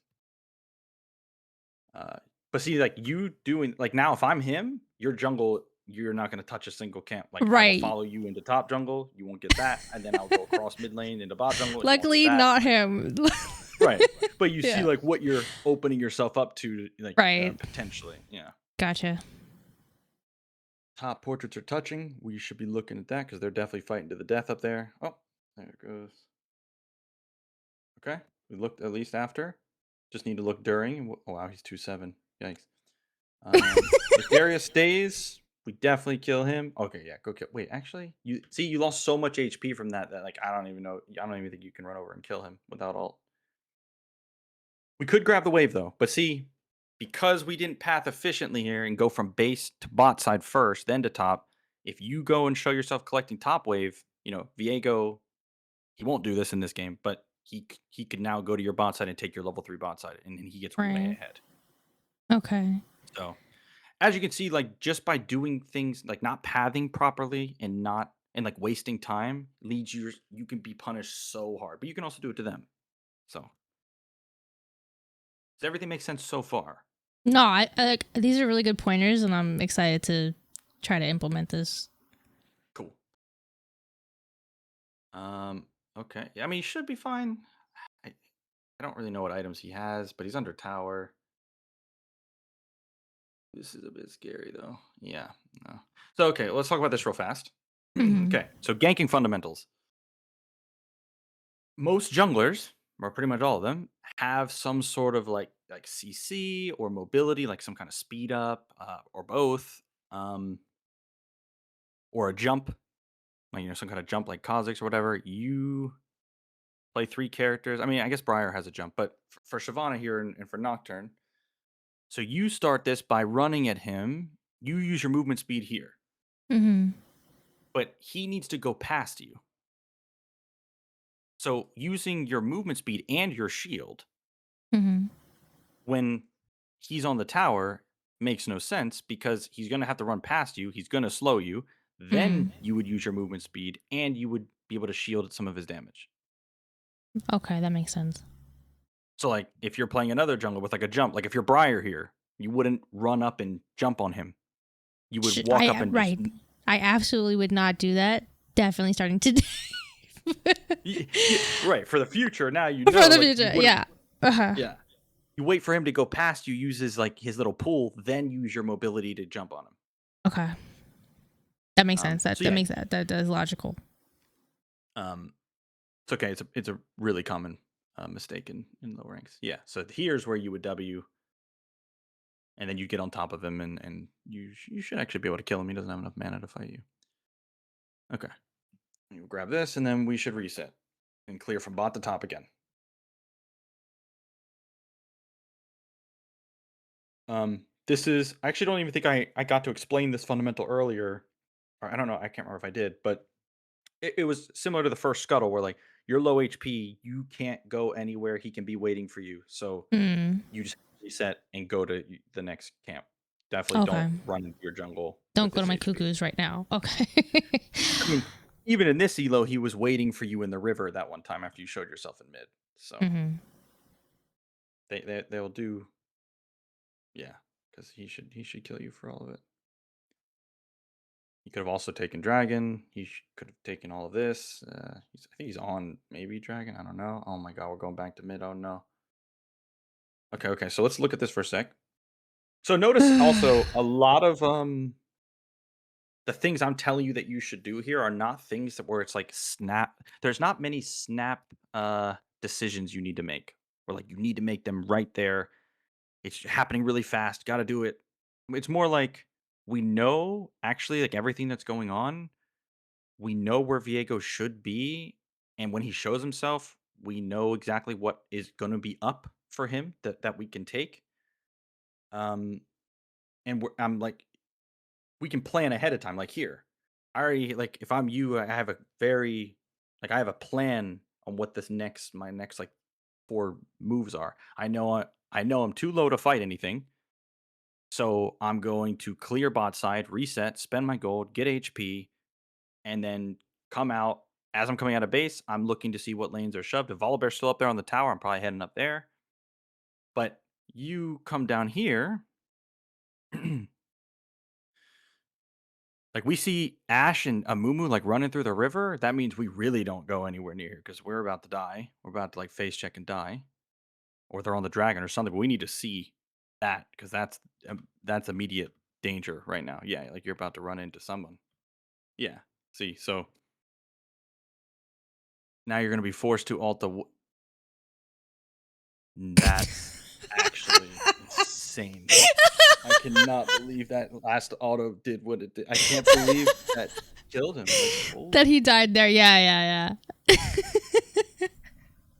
But see, like you doing like now, if I'm him, your jungle, you're not gonna touch a single camp. Like, I will Right. follow you into top jungle, you won't get that, and then I'll go across mid lane into bot jungle, you won't get Luckily, that. not him. Right. But you see, Yeah. like, what you're opening yourself up to, like, Right. potentially. Yeah. Gotcha. Top portraits are touching. We should be looking at that because they're definitely fighting to the death up there. Oh, there it goes. Okay. We looked at least after. Just need to look during. Oh, wow, he's 2-7. Yikes. If Darius stays, we definitely kill him. Okay, yeah, go kill. Wait, actually, you see, you lost so much HP from that that like I don't even know. I don't even think you can run over and kill him without ult. We could grab the wave though, but see, because we didn't path efficiently here and go from base to bot side first, then to top. If you go and show yourself collecting top wave, Viego, he won't do this in this game, but he could now go to your bot side and take your level 3 bot side, and then he gets way Right. ahead. Okay. So as you can see, like just by doing things like not pathing properly and not and like wasting time leads you can be punished so hard, but you can also do it to them. So does everything make sense so far? No, I like these are really good pointers, and I'm excited to try to implement this. Cool. Okay. Yeah, I mean, he should be fine. I, I don't really know what items he has, but he's under tower. This is a bit scary though. Yeah. No. So okay, let's talk about this real fast. Hmm. Okay. So ganking fundamentals. Most junglers, or pretty much all of them, have some sort of like CC or mobility, like some kind of speed up, or both, um, or a jump, like some kind of jump like Kha'Zix or whatever. You play 3 characters. I mean, I guess Briar has a jump, but for Shyvana here and for Nocturne, so you start this by running at him. You use your movement speed here, Hmm. but he needs to go past you. So using your movement speed and your shield Hmm. when he's on the tower makes no sense because he's going to have to run past you. He's going to slow you. Hmm. Then you would use your movement speed and you would be able to shield some of his damage. Okay, that makes sense. So, like, if you're playing another jungler with like a jump, like if you're Briar here, you wouldn't run up and jump on him. You would walk up and just Right. I absolutely would not do that. Definitely starting to right for the future. Now you for know, the like you future. wouldn't. Yeah. Uh-huh. Yeah, you wait for him to go past you, uses like his little pool, then use your mobility to jump on him. Okay. That makes sense. That So that yeah, makes that is logical. um, it's okay. It's a really common mistake in low ranks. Yeah. So here's where you would W, and then you get on top of him, and you should actually be able to kill him. He doesn't have enough mana to fight you. Okay. You grab this, and then we should reset and clear from bot to top again. This is I actually don't even think I got to explain this fundamental earlier, or I don't know. I can't remember if I did, but it was similar to the first scuttle where like you're low HP, you can't go anywhere. He can be waiting for you. So Mm. you just reset and go to the next camp. Definitely don't Okay. run into your jungle with Don't go to this my HP. cuckoos right now. Okay. I mean, even in this elo, he was waiting for you in the river that one time after you showed yourself in mid. So Hmm. they'll do, yeah, because he should kill you for all of it. He could have also taken dragon. He could have taken all of this. I think he's on maybe dragon. I don't know. Oh my god, we're going back to mid. Oh no. Okay. So let's look at this for a sec. So notice also a lot of the things I'm telling you that you should do here are not things that where it's like snap. There's not many snap decisions you need to make. Or like you need to make them right there. It's happening really fast. Got to do it. It's more like we know actually like everything that's going on. We know where Viego should be, and when he shows himself, we know exactly what is going to be up for him that we can take. Um, and I'm like, we can plan ahead of time. Like here, I already like if I'm you, I have a very like I have a plan on what my next like 4 moves are. I know I'm too low to fight anything, so I'm going to clear bot side, reset, spend my gold, get HP, and then come out. As I'm coming out of base, I'm looking to see what lanes are shoved. If Volibear's still up there on the tower, I'm probably heading up there. But you come down here, Like we see Ash and Amumu like running through the river. That means we really don't go anywhere near because we're about to die. We're about to like face check and die, or they're on the dragon or something. But we need to see that because that's immediate danger right now. Yeah, like you're about to run into someone. Yeah. See, so now you're gonna be forced to alt the. That's actually insane. I cannot believe that last auto did what it did. I can't believe that killed him. Like, That holy. he died there. Yeah, yeah, yeah.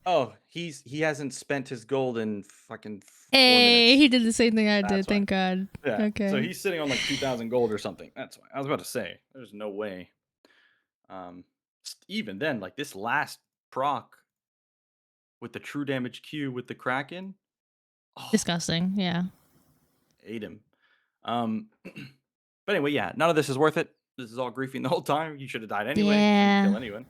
Oh, he hasn't spent his gold in fucking 4 Hey, minutes. he did the same thing I did. That's why. Thank God. Yeah. So Okay. he's sitting on like 2,000 gold or something. That's why. I was about to say, there's no way. Even then, like this last proc with the true damage Q with the Kraken, oh, Disgusting. Yeah. ate him. But anyway, yeah, none of this is worth it. This is all griefing the whole time. You should have died anyway. Shouldn't kill Yeah. anyone.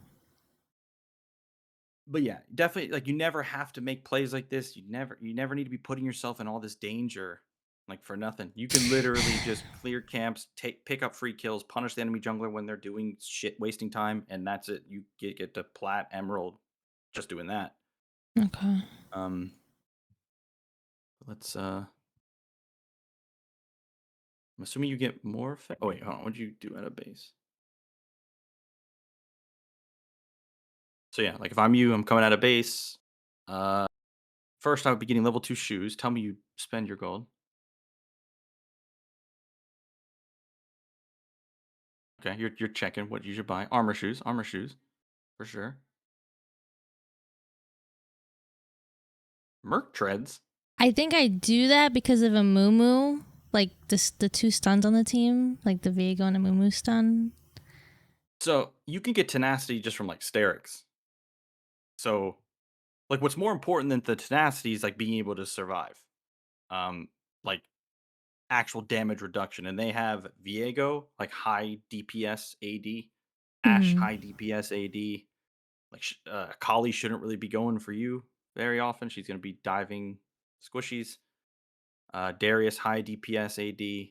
But yeah, definitely like you never have to make plays like this. You never need to be putting yourself in all this danger like for nothing. You can literally just clear camps, pick up free kills, punish the enemy jungler when they're doing shit wasting time, and that's it. You get to plat emerald just doing that. Okay. Um let's I'm assuming you get more oh wait, hold on, what'd you do at a base? So yeah, like if I'm you, I'm coming at a base. Uh First I would be getting level 2 shoes. Tell me you spend your gold. Okay, you're checking what you should buy. Armor shoes, for sure. Merc treads. I think I do that because of a Moo, like the two stuns on the team, like the Viego and a Moo stun. So you can get tenacity just from like sterics. So like what's more important than the tenacity is like being able to survive. Like actual damage reduction. And they have Viego, like high DPS AD, Ash Mm-hmm. high DPS AD. Like Kali shouldn't really be going for you very often. She's gonna be diving squishies. Darius high DPS AD.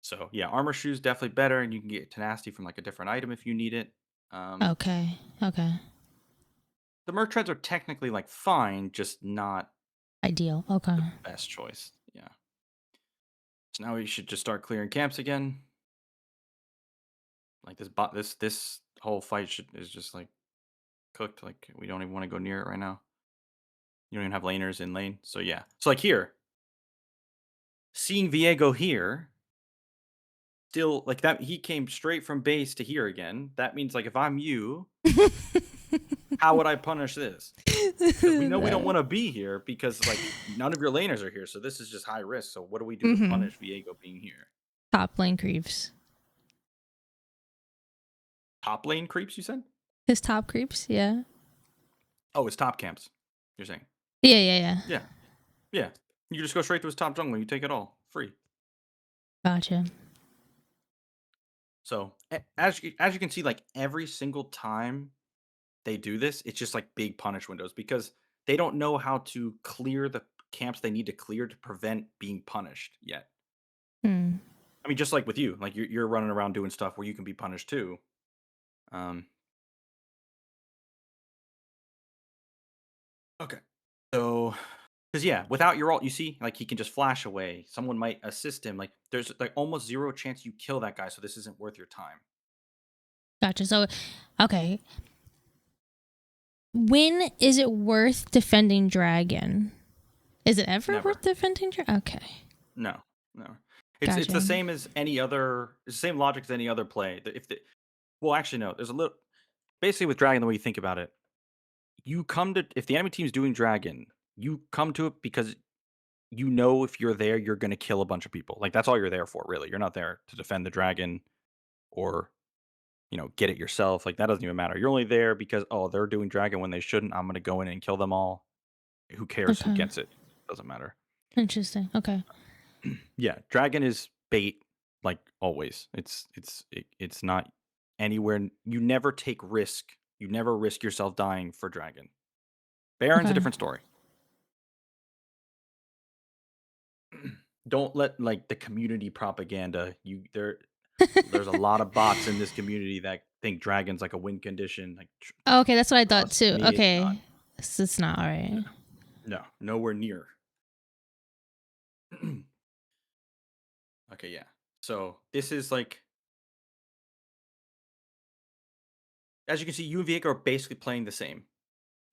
So yeah, armor shoes definitely better, and you can get tenacity from like a different item if you need it. Um, Okay. Okay. the merc treads are technically like fine, just not Ideal. Okay. the best choice. Yeah. So now we should just start clearing camps again. Like this whole fight is just like cooked. Like we don't even want to go near it right now. You don't even have laners in lane. So yeah. So like here, seeing Viego here, still like that he came straight from base to here again. That means like if I'm you, how would I punish this? Because we know we don't want to be here because like none of your laners are here, so this is just high risk. So what do we do to Mm-hmm. punish Viego being here? Top lane creeps. Top lane creeps, you said? His top creeps. Yeah. Oh, it's top camps. You're saying? Yeah. Yeah. Yeah. Yeah, yeah. You just go straight to his top jungle. You take it all free. Gotcha. So as you can see, like every single time they do this, it's just like big punish windows because they don't know how to clear the camps they need to clear to prevent being punished yet. Hmm. I mean, just like with you, like you're running around doing stuff where you can be punished too. Um, okay. So, because yeah, without your ult, you see, like he can just flash away. Someone might assist him. Like there's like almost zero chance you kill that guy, so this isn't worth your time. Gotcha. So, okay. When is it worth defending dragon? Is it ever Never. worth defending dragon? Okay. No. No. It's the Gotcha. same as any other. It's the same logic as any other play. If the well, actually no. There's a little. Basically, with dragon, the way you think about it, you come to if the enemy team's doing dragon, you come to it because you know if you're there, you're gonna kill a bunch of people. Like that's all you're there for, really. You're not there to defend the dragon or get it yourself. Like that doesn't even matter. You're only there because oh, they're doing dragon when they shouldn't. I'm gonna go in and kill them all. Who cares who Okay. gets it? Doesn't matter. Interesting. Okay. Yeah, dragon is bait like always. It's not anywhere. You never take risk. You never risk yourself dying for dragon. Baron's a Okay. different story. Don't let like the community propaganda you there. There's a lot of bots in this community that think dragons like a win condition. Like, Oh, okay, that's what I thought trust too. me, it's not. Okay, it's not all No, right. no, nowhere near. Okay, yeah. So this is like, as you can see, you and Viego are basically playing the same.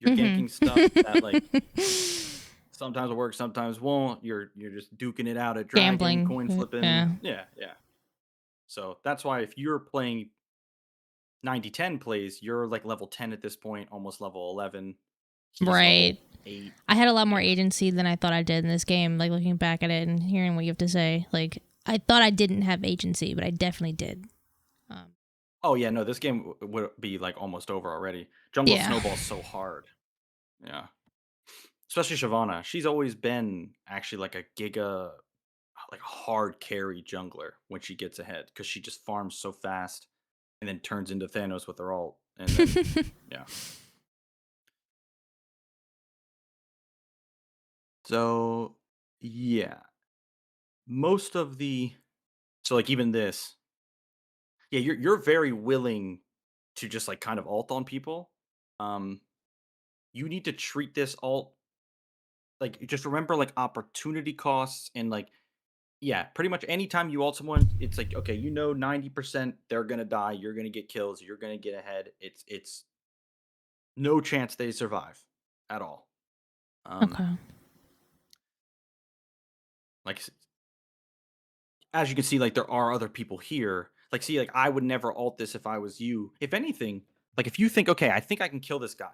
You're Mm-hmm. ganking stuff that like sometimes will work, sometimes won't. You're just duking it out at dragon, Gambling. coin flipping. Yeah. Yeah, yeah. So that's why if you're playing 90-10 plays, you're like level 10 at this point, almost level 11. He's Right. level 8. I had a lot more Yeah. agency than I thought I did in this game. Like looking back at it and hearing what you have to say, like I thought I didn't have agency, but I definitely did. Um, Oh yeah, no, this game would be like almost over already. Jungle yeah. snowballs so hard. Yeah. Especially Shyvana. She's always been actually like a giga like hard carry jungler when she gets ahead because she just farms so fast and then turns into Thanos with her ult. And then yeah. So yeah. Most of the so like even this, yeah, you're very willing to just like kind of ult on people. Um you need to treat this ult like just remember like opportunity costs and like yeah, pretty much anytime you ult someone, it's like okay, 90% they're gonna die, you're gonna get kills, you're gonna get ahead. It's no chance they survive at all. Um, Okay. like as you can see, like there are other people here. Like, see, like I would never ult this if I was you. If anything, like if you think, okay, I think I can kill this guy,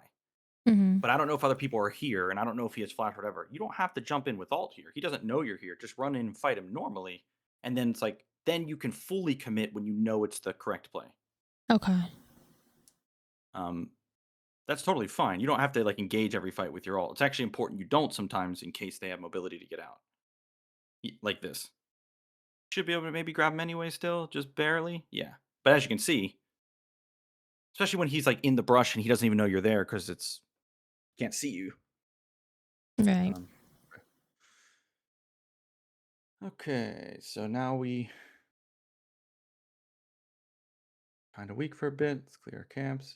Mm-hmm. but I don't know if other people are here, and I don't know if he has flash or whatever. You don't have to jump in with ult here. He doesn't know you're here. Just run in and fight him normally, and then it's like then you can fully commit when you know it's the correct play. Okay. Um, that's totally fine. You don't have to like engage every fight with your ult. It's actually important you don't sometimes in case they have mobility to get out. Like this. Should be able to maybe grab him anyway still, just barely. Yeah. But as you can see, especially when he's like in the brush and he doesn't even know you're there because it's can't see you. Right. Um, okay, so now we kind of weak for a bit. Let's clear our camps.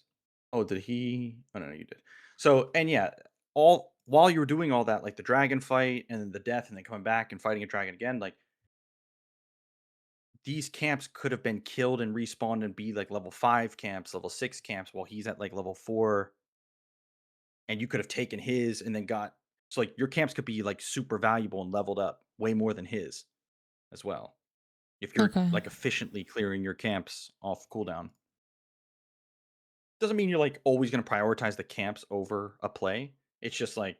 Oh, did he? Oh no, no, you did. So and yeah, all while you were doing all that, like the dragon fight and then the death, and then coming back and fighting a dragon again, like these camps could have been killed and respawned and be like level 5 camps, level 6 camps, while he's at like level 4, and you could have taken his and then got so like your camps could be like super valuable and leveled up way more than his as well. If you're Okay. like efficiently clearing your camps off cooldown. Doesn't mean you're like always going to prioritize the camps over a play. It's just like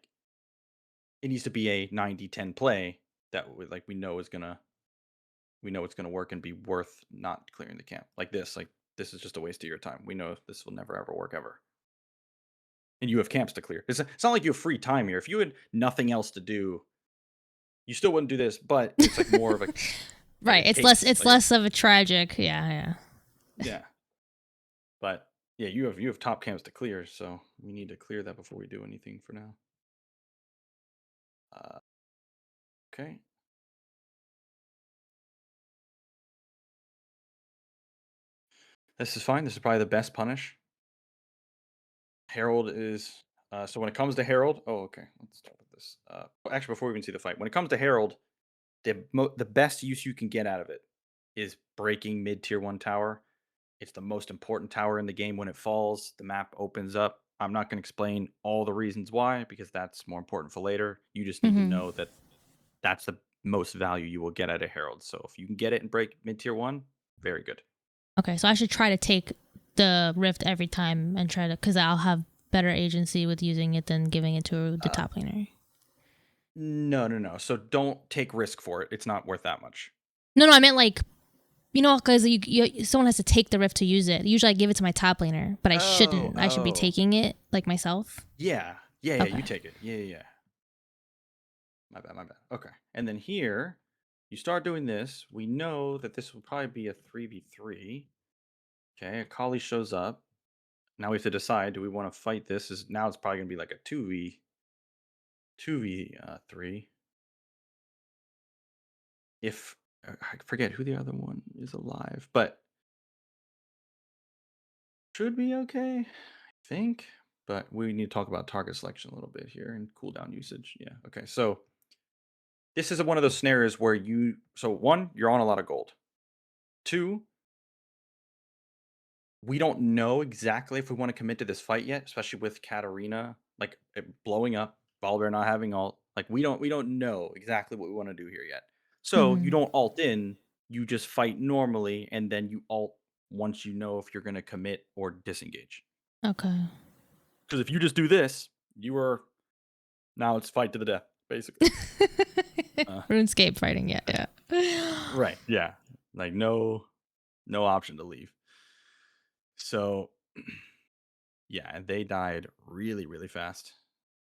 it needs to be a 90-10 play that like we know it's going to work and be worth not clearing the camp. Like this is just a waste of your time. We know this will never ever work ever. And you have camps to clear. It's not like you have free time here. If you had nothing else to do, you still wouldn't do this, but it's like more of a like a Right. It's less. case. It's Like less of a tragic. Yeah. Yeah. yeah. But yeah, you have top camps to clear, so we need to clear that before we do anything for now. Uh, okay. This is fine. This is probably the best punish. Herald is so when it comes to Herald. Oh, okay. Let's start with this. Actually, before we even see the fight, when it comes to Herald, the best use you can get out of it is breaking mid tier 1 tower. It's the most important tower in the game. When it falls, the map opens up. I'm not going to explain all the reasons why because that's more important for later. You just need to Mm-hmm. know that that's the most value you will get out of Herald. So if you can get it and break mid tier 1, very good. Okay. So I should try to take the rift every time and try to, because I'll have better agency with using it than giving it to the Uh, top laner. no, no, no. So don't take risk for it. It's not worth that much. No, no. I meant like because someone has to take the rift to use it. Usually, I give it to my top laner, but I Oh, shouldn't. I should be oh. taking it like myself. Yeah. Yeah, yeah, you Okay. take it. Yeah, yeah, yeah. My bad, my bad. Okay. And then here, you start doing this. We know that this will probably be a 3v3. Okay, a collie shows up. Now we have to decide, do we want to fight this? Is now it's probably gonna be like a 2v3. If I forget who the other one is alive, but should be okay, I think. But we need to talk about target selection a little bit here and cooldown usage. Yeah. Okay. So this is one of those scenarios where one, you're on a lot of gold. Two, we don't know exactly if we want to commit to this fight yet, especially with Katarina like blowing up, Baldur not having ult. Like we don't know exactly what we want to do here yet. So you Hmm. don't ult in, you just fight normally, and then you ult once you know if you're gonna commit or disengage. Okay. Because if you just do this, you are now it's fight to the death, basically. Uh, RuneScape fighting. Yeah, yeah. right. Yeah. Like no option to leave. So yeah, and they died really, really fast.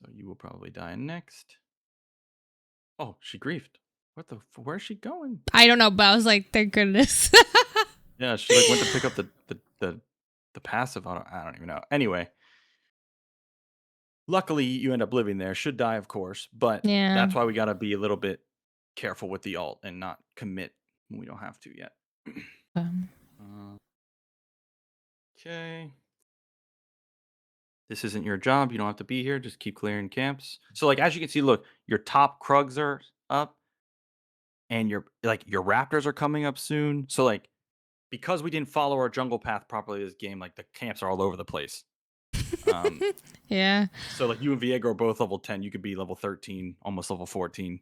So you will probably die next. Oh, she griefed. Where's she going? I don't know, but I was like, thank goodness. Yeah, she like went to pick up the passive. I don't even know. Anyway, luckily you end up living there. Should die, of course, but Yeah. that's why we gotta be a little bit careful with the alt and not commit when we don't have to yet. Um, Okay. This isn't your job. You don't have to be here. Just keep clearing camps. So, like, as you can see, look, your top Krugs are up, and your Raptors are coming up soon. So, like, because we didn't follow our jungle path properly this game, like the camps are all over the place. Um, yeah. so like you and Viego are both level 10. You could be level 13, almost level 14,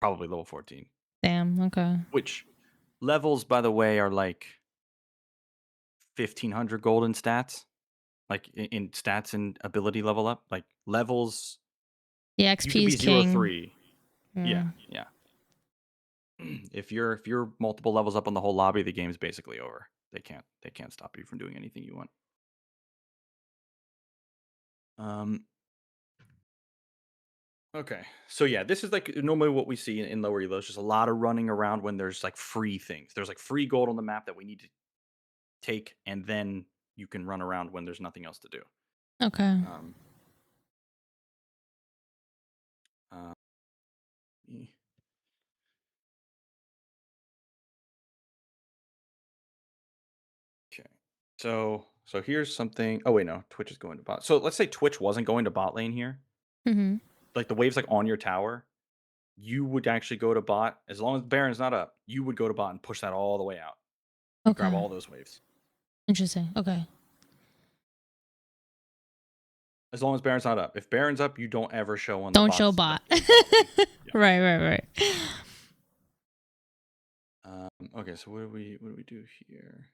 probably level 14. Damn. Okay. Which levels, by the way, are like 1500 golden stats, like in stats and ability level up. Like levels, Yeah. you could XP be is zero king. three. Yeah, Yeah. yeah. If you're multiple levels up on the whole lobby, the game's basically over. They can't stop you from doing anything you want. Um, Okay. So yeah, this is like normally what we see in lower elos. Just a lot of running around when there's like free things. There's like free gold on the map that we need to take, and then you can run around when there's nothing else to do. Okay. Um, uh, eh, okay. So here's something. Oh wait, no, Twitch is going to bot. So let's say Twitch wasn't going to bot lane here. Mm-hmm. Like the wave's like on your tower. You would actually go to bot as long as Baron's not up. You would go to bot and push that all the way out and grab Okay. all those waves. Interesting. Okay. As long as Baron's not up. If Baron's up, you don't ever show on the Don't show bots bot. left lane, bot lane. Yeah. Right. Right. Right. Okay, so what do we do here?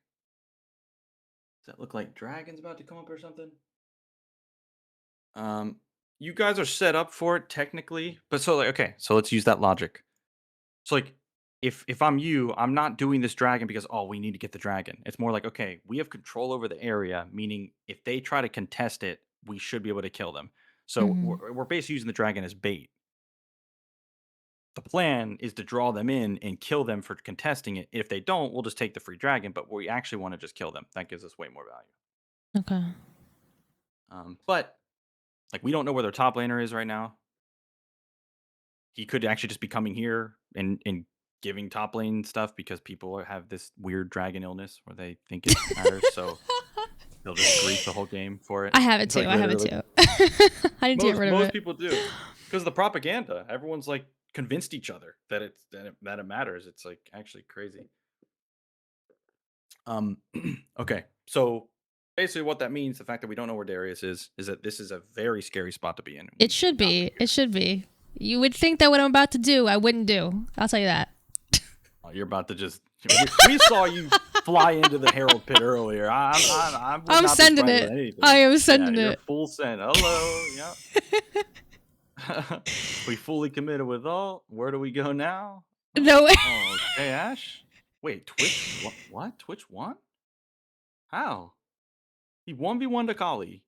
Does that look like dragons about to come up or something? Um, you guys are set up for it technically, but so like okay, so let's use that logic. So like if I'm you, I'm not doing this dragon because oh we need to get the dragon. It's more like okay, we have control over the area, meaning if they try to contest it, we should be able to kill them. So Mm-hmm. we're basically using the dragon as bait. The plan is to draw them in and kill them for contesting it. If they don't, we'll just take the free dragon, but we actually want to just kill them. That gives us way more value. Okay. But like we don't know where their top laner is right now. He could actually just be coming here and giving top lane stuff because people have this weird dragon illness where they think it matters. So they'll just grief the whole game for it. I have it too. Like I have it literally, too. I need to get rid of most it. people do because of the propaganda. Everyone's like convinced each other that it matters. It's like actually crazy. Um, okay, so basically, what that means, the fact that we don't know where Darius is that this is a very scary spot to be in. It We should should not be be. here. It should be. You would think that what I'm about to do, I wouldn't do. I'll tell you that. Oh, you're about to just. We saw you fly into the Herald pit earlier. I would I'm not be sending surprised it. with anything. I am sending You're it. full send. Hello. Yeah. We fully committed with all. Where do we go now? No way. Oh, okay, Ash. Wait, Twitch. What? Twitch won? How? He 1v1 to Kali.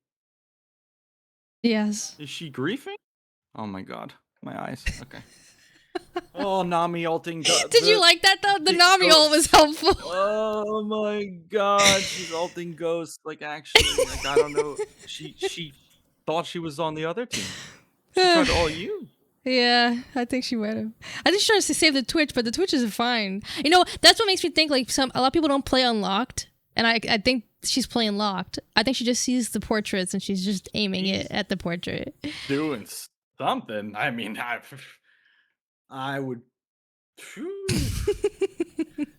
Yes. Is she griefing? Oh my god. My eyes. Okay. Oh, Nami ulting. Did you like that though? The the Nami ult was ghost. helpful. Oh my god. She's ulting ghost. Like actually, I don't know. She thought she was on the other team. She tried to ult you. Yeah, I think she might have. I think she's trying to save the Twitch, but the Twitch is fine. You know, that's what makes me think like a lot of people don't play unlocked, and I think she's playing locked. I think she just sees the portraits and she's just aiming it at the portrait. Doing something. I mean, I would.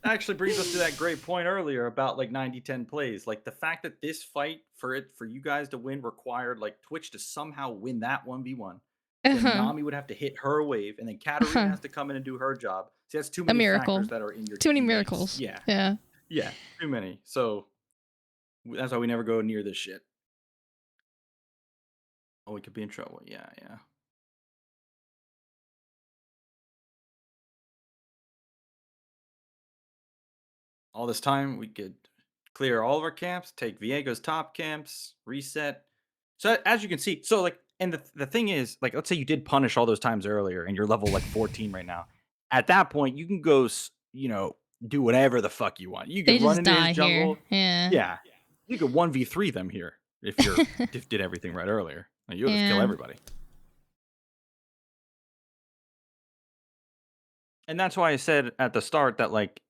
Actually brings us to that great point earlier about like 90-10 plays. Like the fact that this fight for you guys to win required like Twitch to somehow win that 1v1. Then Uh-huh. Nami would have to hit her wave, and then Katarina Uh-huh. has to come in and do her job. See, that's too A many miracle. factors that are in your Too many team makes. miracles. Yeah. Yeah. Yeah. Too many. So that's why we never go near this shit. Oh, we could be in trouble. Yeah, yeah. All this time, we could clear all of our camps, take Viego's top camps, reset. So as you can see, so like, and the thing is, like, let's say you did punish all those times earlier, and you're level like 14 right now. At that point, you can go, do whatever the fuck you want. You They could run just into his die here. jungle. Yeah. Yeah, you could 1v3 them here if did everything right earlier. Like, you'll just kill Yeah. everybody. And that's why I said at the start that like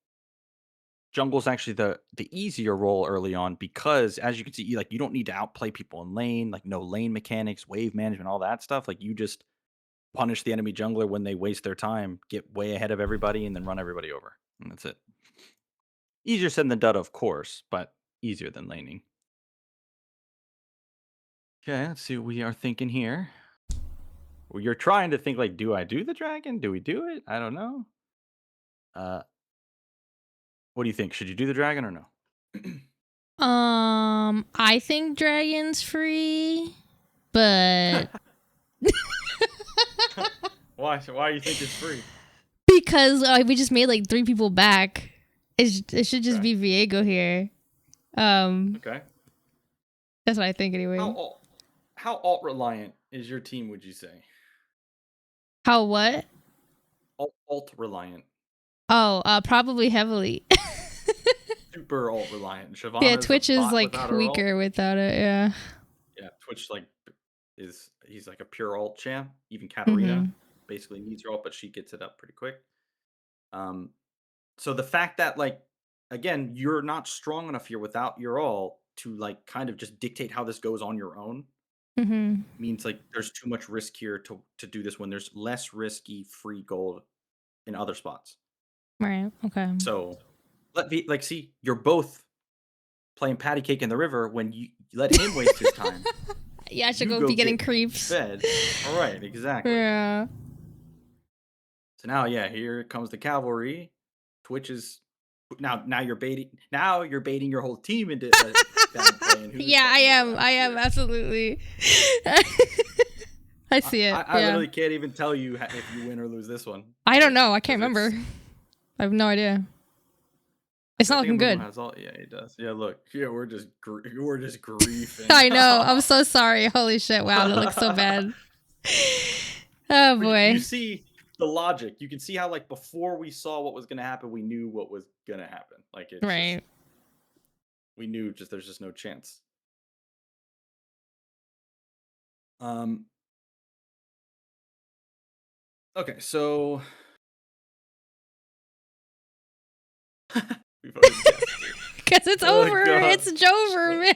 jungle's actually the easier role early on because as you can see, like you don't need to outplay people in lane, like no lane mechanics, wave management, all that stuff. Like you just punish the enemy jungler when they waste their time, get way ahead of everybody, and then run everybody over. And that's it. Easier said than done, of course, but easier than laning. Okay, let's see what we are thinking here. Well, you're trying to think like, do I do the dragon? Do we do it? I don't know. What do you think? Should you do the dragon or no? I think Dragon's free, but Why? Why do you think it's free? because we just made like 3 people back, it should just Okay. be Viego here. Okay. That's what I think anyway. How alt reliant is your team? Would you say How what? alt reliant? Oh, probably heavily. Super alt reliant. Yeah, Shyvana's a Twitch is bot like without her ult. weaker without it. Yeah. Yeah, Twitch like he's like a pure alt champ. Even Mm-hmm. Katarina basically needs her ult, but she gets it up pretty quick. So the fact that like again you're not strong enough here without your ult to like kind of just dictate how this goes on your own Mm-hmm. means like there's too much risk here to do this when there's less risky free gold in other spots. Right. Okay. So like see, you're both playing patty cake in the river when you let him waste his time. Yeah, I should You go be getting get creeps. fed. All right, exactly. Yeah. So now, yeah, here comes the cavalry. Twitch is now you're baiting. Now you're baiting your whole team into down playing. Who the Yeah, fuck I knows what am. I happens am here. absolutely. I see it. I Yeah. literally can't even tell you if you win or lose this one. I don't know. I can't remember. I have no idea. It's not looking good. Has all, yeah, it does. Yeah, look. Yeah, we're just griefing. I know. I'm so sorry. Holy shit. Wow, that looks so bad. Oh boy. You see the logic. You can see how like before we saw what was going to happen, we knew what was going to happen. Like it's Right. just, we knew there's just no chance. Okay, so Because it's over. God. It's Jover, man.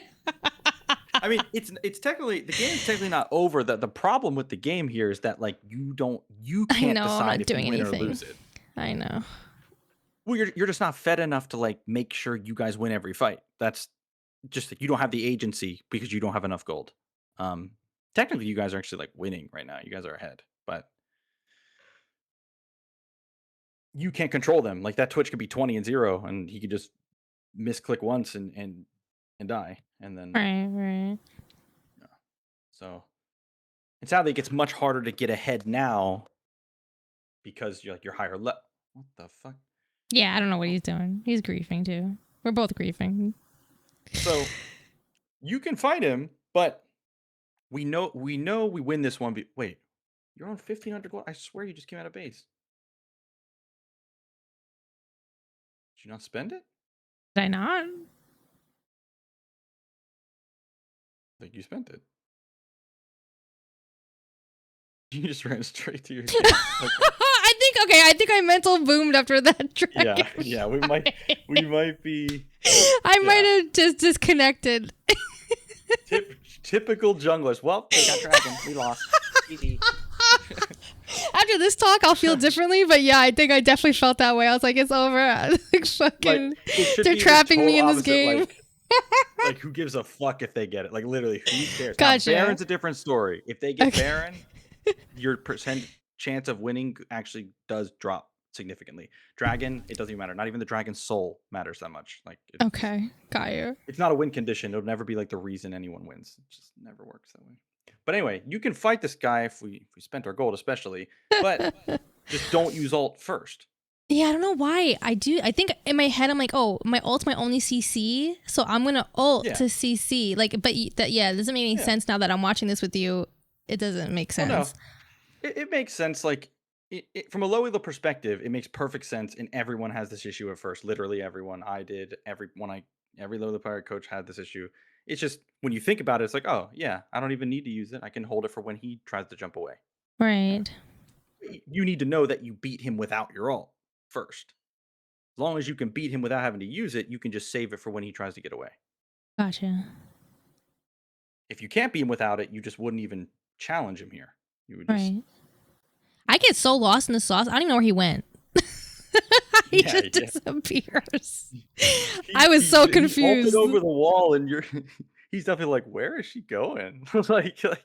I mean, it's technically the game is technically not over. The problem with the game here is that like you can't decide if you win or lose it. I know. Well, you're just not fed enough to like make sure you guys win every fight. That's just like you don't have the agency because you don't have enough gold. Technically, you guys are actually like winning right now. You guys are ahead, but you can't control them. Like that Twitch could be 20-0, and he could just misclick once and die, and then Right. yeah. So, and sadly, it gets much harder to get ahead now because you're higher level. What the fuck? Yeah, I don't know what he's doing. He's griefing too. We're both griefing. So you can fight him, but we know we win this one. Wait, you're on 1,500 gold. I swear you just came out of base. Did you not spend it? Did I not? I think you spent it. You just ran straight to your game. Okay. I think I mental boomed after that Yeah, dragon yeah, we fight. might be I might yeah. have just disconnected. Typical junglers. Well, they got dragon. We lost. Easy. After this talk, I'll feel differently, but yeah, I think I definitely felt that way. I was like, it's over. Like, Like fucking, it should they're be the trapping total me in this opposite. game. Like who gives a fuck if they get it? Like literally, who cares? Now, Gotcha. Baron's a different story. If they get Okay. Baron, your percent chance of winning actually does drop significantly. Dragon, it doesn't even matter. Not even the dragon soul matters that much. Like Okay. Got you. it's not a win condition. It'll never be like the reason anyone wins. It just never works that way. But anyway, you can fight this guy if we spent our gold, especially. But just don't use ult first. Yeah, I don't know why. I do. I think in my head, I'm like, oh, my ult's my only CC, so I'm gonna ult Yeah, to CC. Like, but that, yeah, it doesn't make any yeah. sense now that I'm watching this with you. It doesn't make Oh no, sense. it makes sense. Like from a low elo perspective, it makes perfect sense. And everyone has this issue at first. Literally everyone. I did. Every low elo pirate coach had this issue. It's just when you think about it, it's like, oh yeah, I don't even need to use it. I can hold it for when he tries to jump away. Right. You need to know that you beat him without your ult first. As long as you can beat him without having to use it, you can just save it for when he tries to get away. Gotcha. If you can't beat him without it, you just wouldn't even challenge him here. You would just Right. I get so lost in the sauce. I don't even know where he went. He yeah, just yeah. disappears. I was so He vaulted confused over the wall, and you're he's definitely like, where is she going? Like because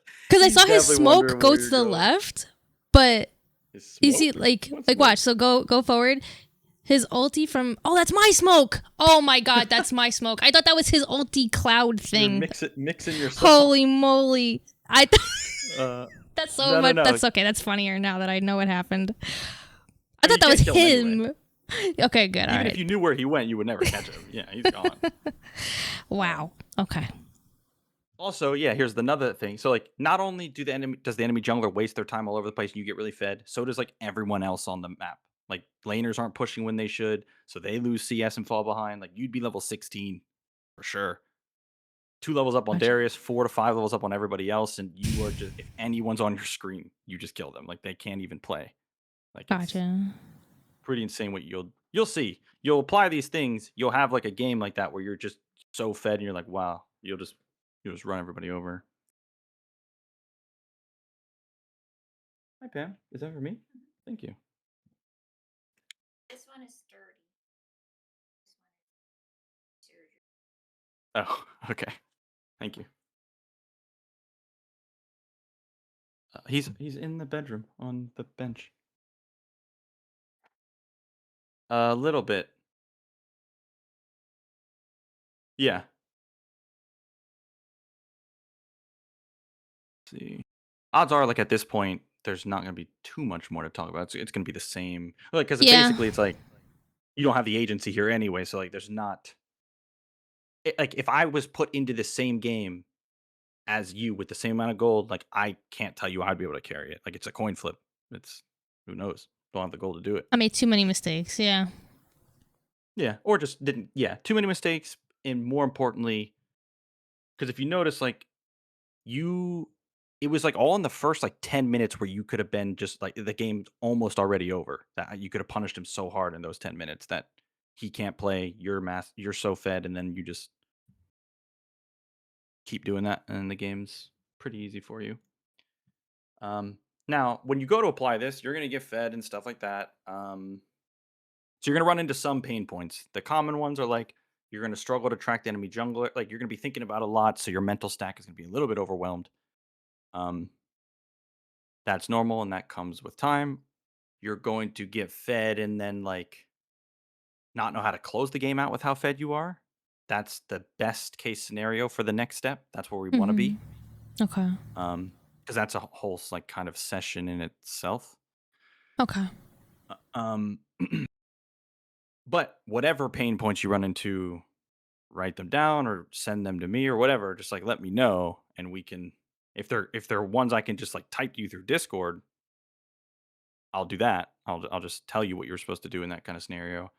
I he's saw his definitely smoke wondering go where to you're the going. left, but His you see, smoke? like, What like smoke? watch. So go forward. His ulti from that's my smoke. Oh my god, that's my smoke. I thought that was his ulti cloud You're thing. mixing your sauce. Holy moly! I Uh, that's so no, no, much. no. That's okay. That's funnier now that I know what happened. I I mean, thought you that was can't kill him anyway. him. Okay, good. All Even if right. you knew where he went, you would never catch him. Yeah, he's gone. Um, Wow. Okay. Also, yeah, here's another thing. So, like, not only does the enemy jungler waste their time all over the place and you get really fed, so does like everyone else on the map. Like laners aren't pushing when they should, so they lose CS and fall behind. Like you'd be level 16 for sure. 2 levels up on Gotcha. Darius, 4 to 5 levels up on everybody else, and you are just if anyone's on your screen, you just kill them. Like they can't even play. Like it's Gotcha. pretty insane what you'll see. You'll apply these things, you'll have like a game like that where you're just so fed and you're like, wow, you'll just run everybody over. Hi, Pam. Is that for me? Thank you. This one is sturdy. Oh, okay. Thank you. He's in the bedroom on the bench. A little bit. Yeah. See. Odds are, like at this point, there's not going to be too much more to talk about. It's going to be the same. Like, because Yeah. basically, it's like you don't have the agency here anyway. So, like, there's not. Like, if I was put into the same game as you with the same amount of gold, like, I can't tell you I'd be able to carry it. Like, it's a coin flip. It's who knows? Don't have the gold to do it. I made too many mistakes. Yeah. Yeah, or just didn't. Yeah, too many mistakes, and more importantly, because if you notice, like you, it was like all in the first like 10 minutes where you could have been just like the game's almost already over. That you could have punished him so hard in those 10 minutes that he can't play. You're so fed, and then you just keep doing that, and the game's pretty easy for you. Um, Now, when you go to apply this, you're gonna get fed and stuff like that. So you're gonna run into some pain points. The common ones are like you're gonna struggle to track the enemy jungler. Like you're gonna be thinking about a lot, so your mental stack is gonna be a little bit overwhelmed. Um, that's normal, and that comes with time. You're going to get fed, and then like not know how to close the game out with how fed you are. That's the best case scenario for the next step. That's where we want to Mm-hmm. be. Okay. Because that's a whole like kind of session in itself. Okay. Um, but whatever pain points you run into, write them down or send them to me or whatever. Just like let me know, and we can. If they're ones I can just like type to you through Discord, I'll do that. I'll just tell you what you're supposed to do in that kind of scenario.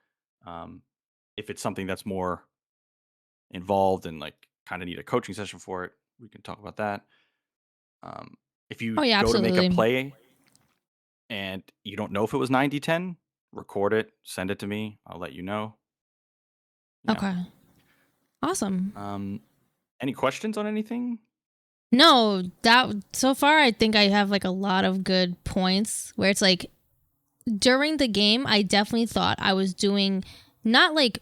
Um, if it's something that's more involved and like kind of need a coaching session for it, we can talk about that. Um, If you Oh yeah, go to make a absolutely. play and you don't know if it was 90-10, record it, send it to me. I'll let you know. Yeah. Okay. Awesome. Any questions on anything? No, that so far I think I have like a lot of good points where it's like during the game I definitely thought I was doing not like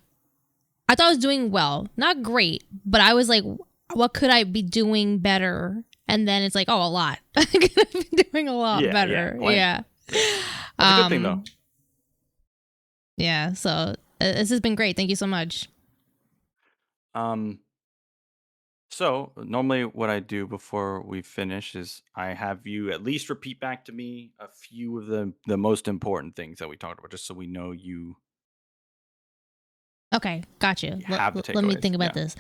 I thought I was doing well, not great, but I was like what could I be doing better? And then it's like, oh, a lot. I could have been doing a lot Yeah, yeah, better. plenty. Yeah. Yeah. That's a good thing though. Yeah, so this has been great. Thank you so much. Um So normally what I do before we finish is I have you at least repeat back to me a few of the most important things that we talked about, just so we know Okay, got you. you have the Let me takeaways. think about Yeah. this.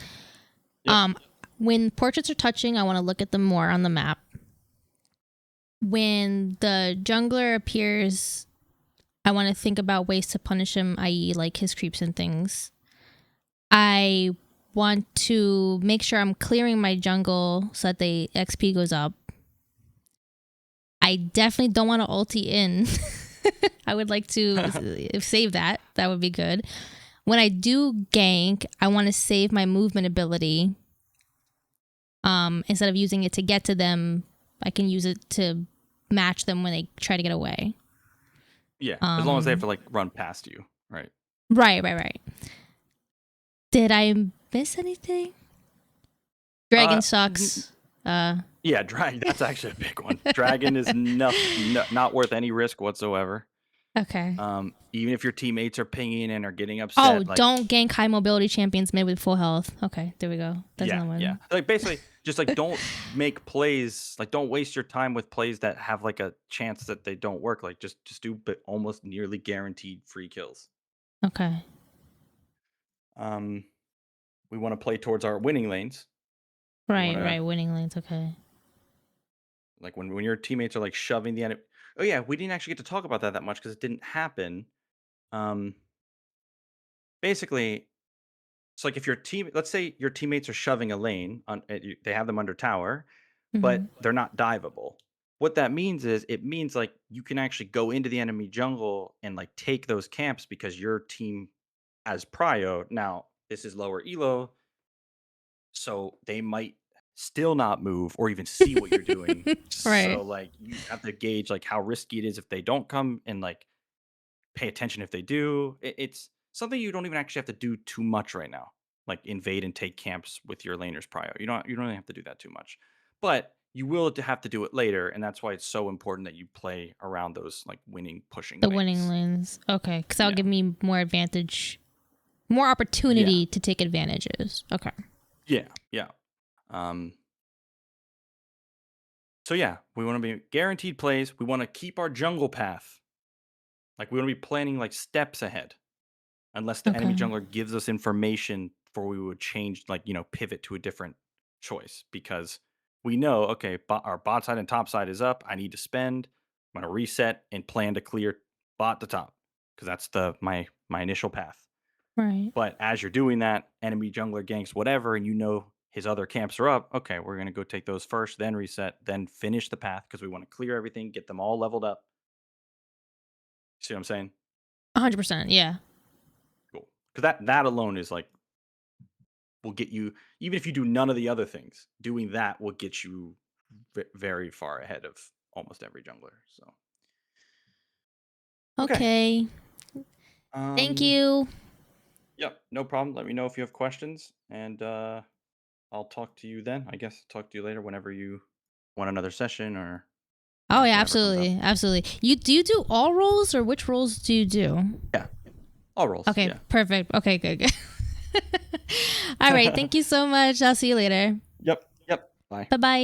Yep. When portraits are touching, I want to look at them more on the map. When the jungler appears, I want to think about ways to punish him, i.e., like his creeps and things. I want to make sure I'm clearing my jungle so that the XP goes up. I definitely don't want to ulti in. I would like to save that. That would be good. When I do gank, I want to save my movement ability. Instead of using it to get to them, I can use it to match them when they try to get away. Yeah. As long as they have to like run past you, right? Right. Did I miss anything? Dragon N- sucks. yeah, drag. That's actually a big one. Dragon is not worth any risk whatsoever. Okay. Even if your teammates are pinging and are getting Oh, upset, like don't gank high mobility champions mid with full health. Okay, there we go. That's yeah, another yeah. one. Like basically, just like don't make plays. Like don't waste your time with plays that have like a chance that they don't work. Like just do but almost nearly guaranteed free kills. Okay. Um, we want to play towards our winning lanes. We want Right. to Winning lanes. Okay. like when your teammates are like shoving the enemy. Oh yeah, we didn't actually get to talk about that much because it didn't happen. Um, basically, it's like if your team, let's say your teammates are shoving a lane on, they have them under tower, Mm-hmm. but they're not diveable. What that means is it means like you can actually go into the enemy jungle and like take those camps because your team has prio. Now, this is lower elo, so they might still not move or even see what you're doing. Right. So like you have to gauge like how risky it is if they don't come and like pay attention if they do. It's something you don't even actually have to do too much right now. Like invade and take camps with your laners prio. You don't really have to do that too much. But you will have to do it later, and that's why it's so important that you play around those like winning pushing The winning lanes. lanes. Okay, because that'll Yeah. give me more advantage, more Yeah. opportunity to take advantages. Okay. Yeah. Yeah. Um so yeah, we want to be guaranteed plays. We want to keep our jungle path. Like we want to be planning like steps ahead. Unless the enemy Okay. jungler gives us information before we would change, like, pivot to a different choice because we know, okay, our bot side and top side is up. I need to spend. I'm going to reset and plan to clear bot to top because that's my initial path. Right. But as you're doing that, enemy jungler ganks whatever, and his other camps are up. Okay, we're going to go take those first, then reset, then finish the path because we want to clear everything, get them all leveled up. See what I'm saying? 100%. Yeah. Cool. Because that alone is like will get you, even if you do none of the other things, doing that will get you very far ahead of almost every jungler. So okay. Okay. Thank um you. yep, no problem. Let me know if you have questions, and I'll talk to you then. I guess talk to you later whenever you want another session, or Oh yeah, whatever comes up. absolutely. You do all roles or which roles do you do? Yeah, all rolls. Okay, Yeah. perfect. Okay, good. All right, thank you so much. I'll see you later. Yep. Bye. Bye bye.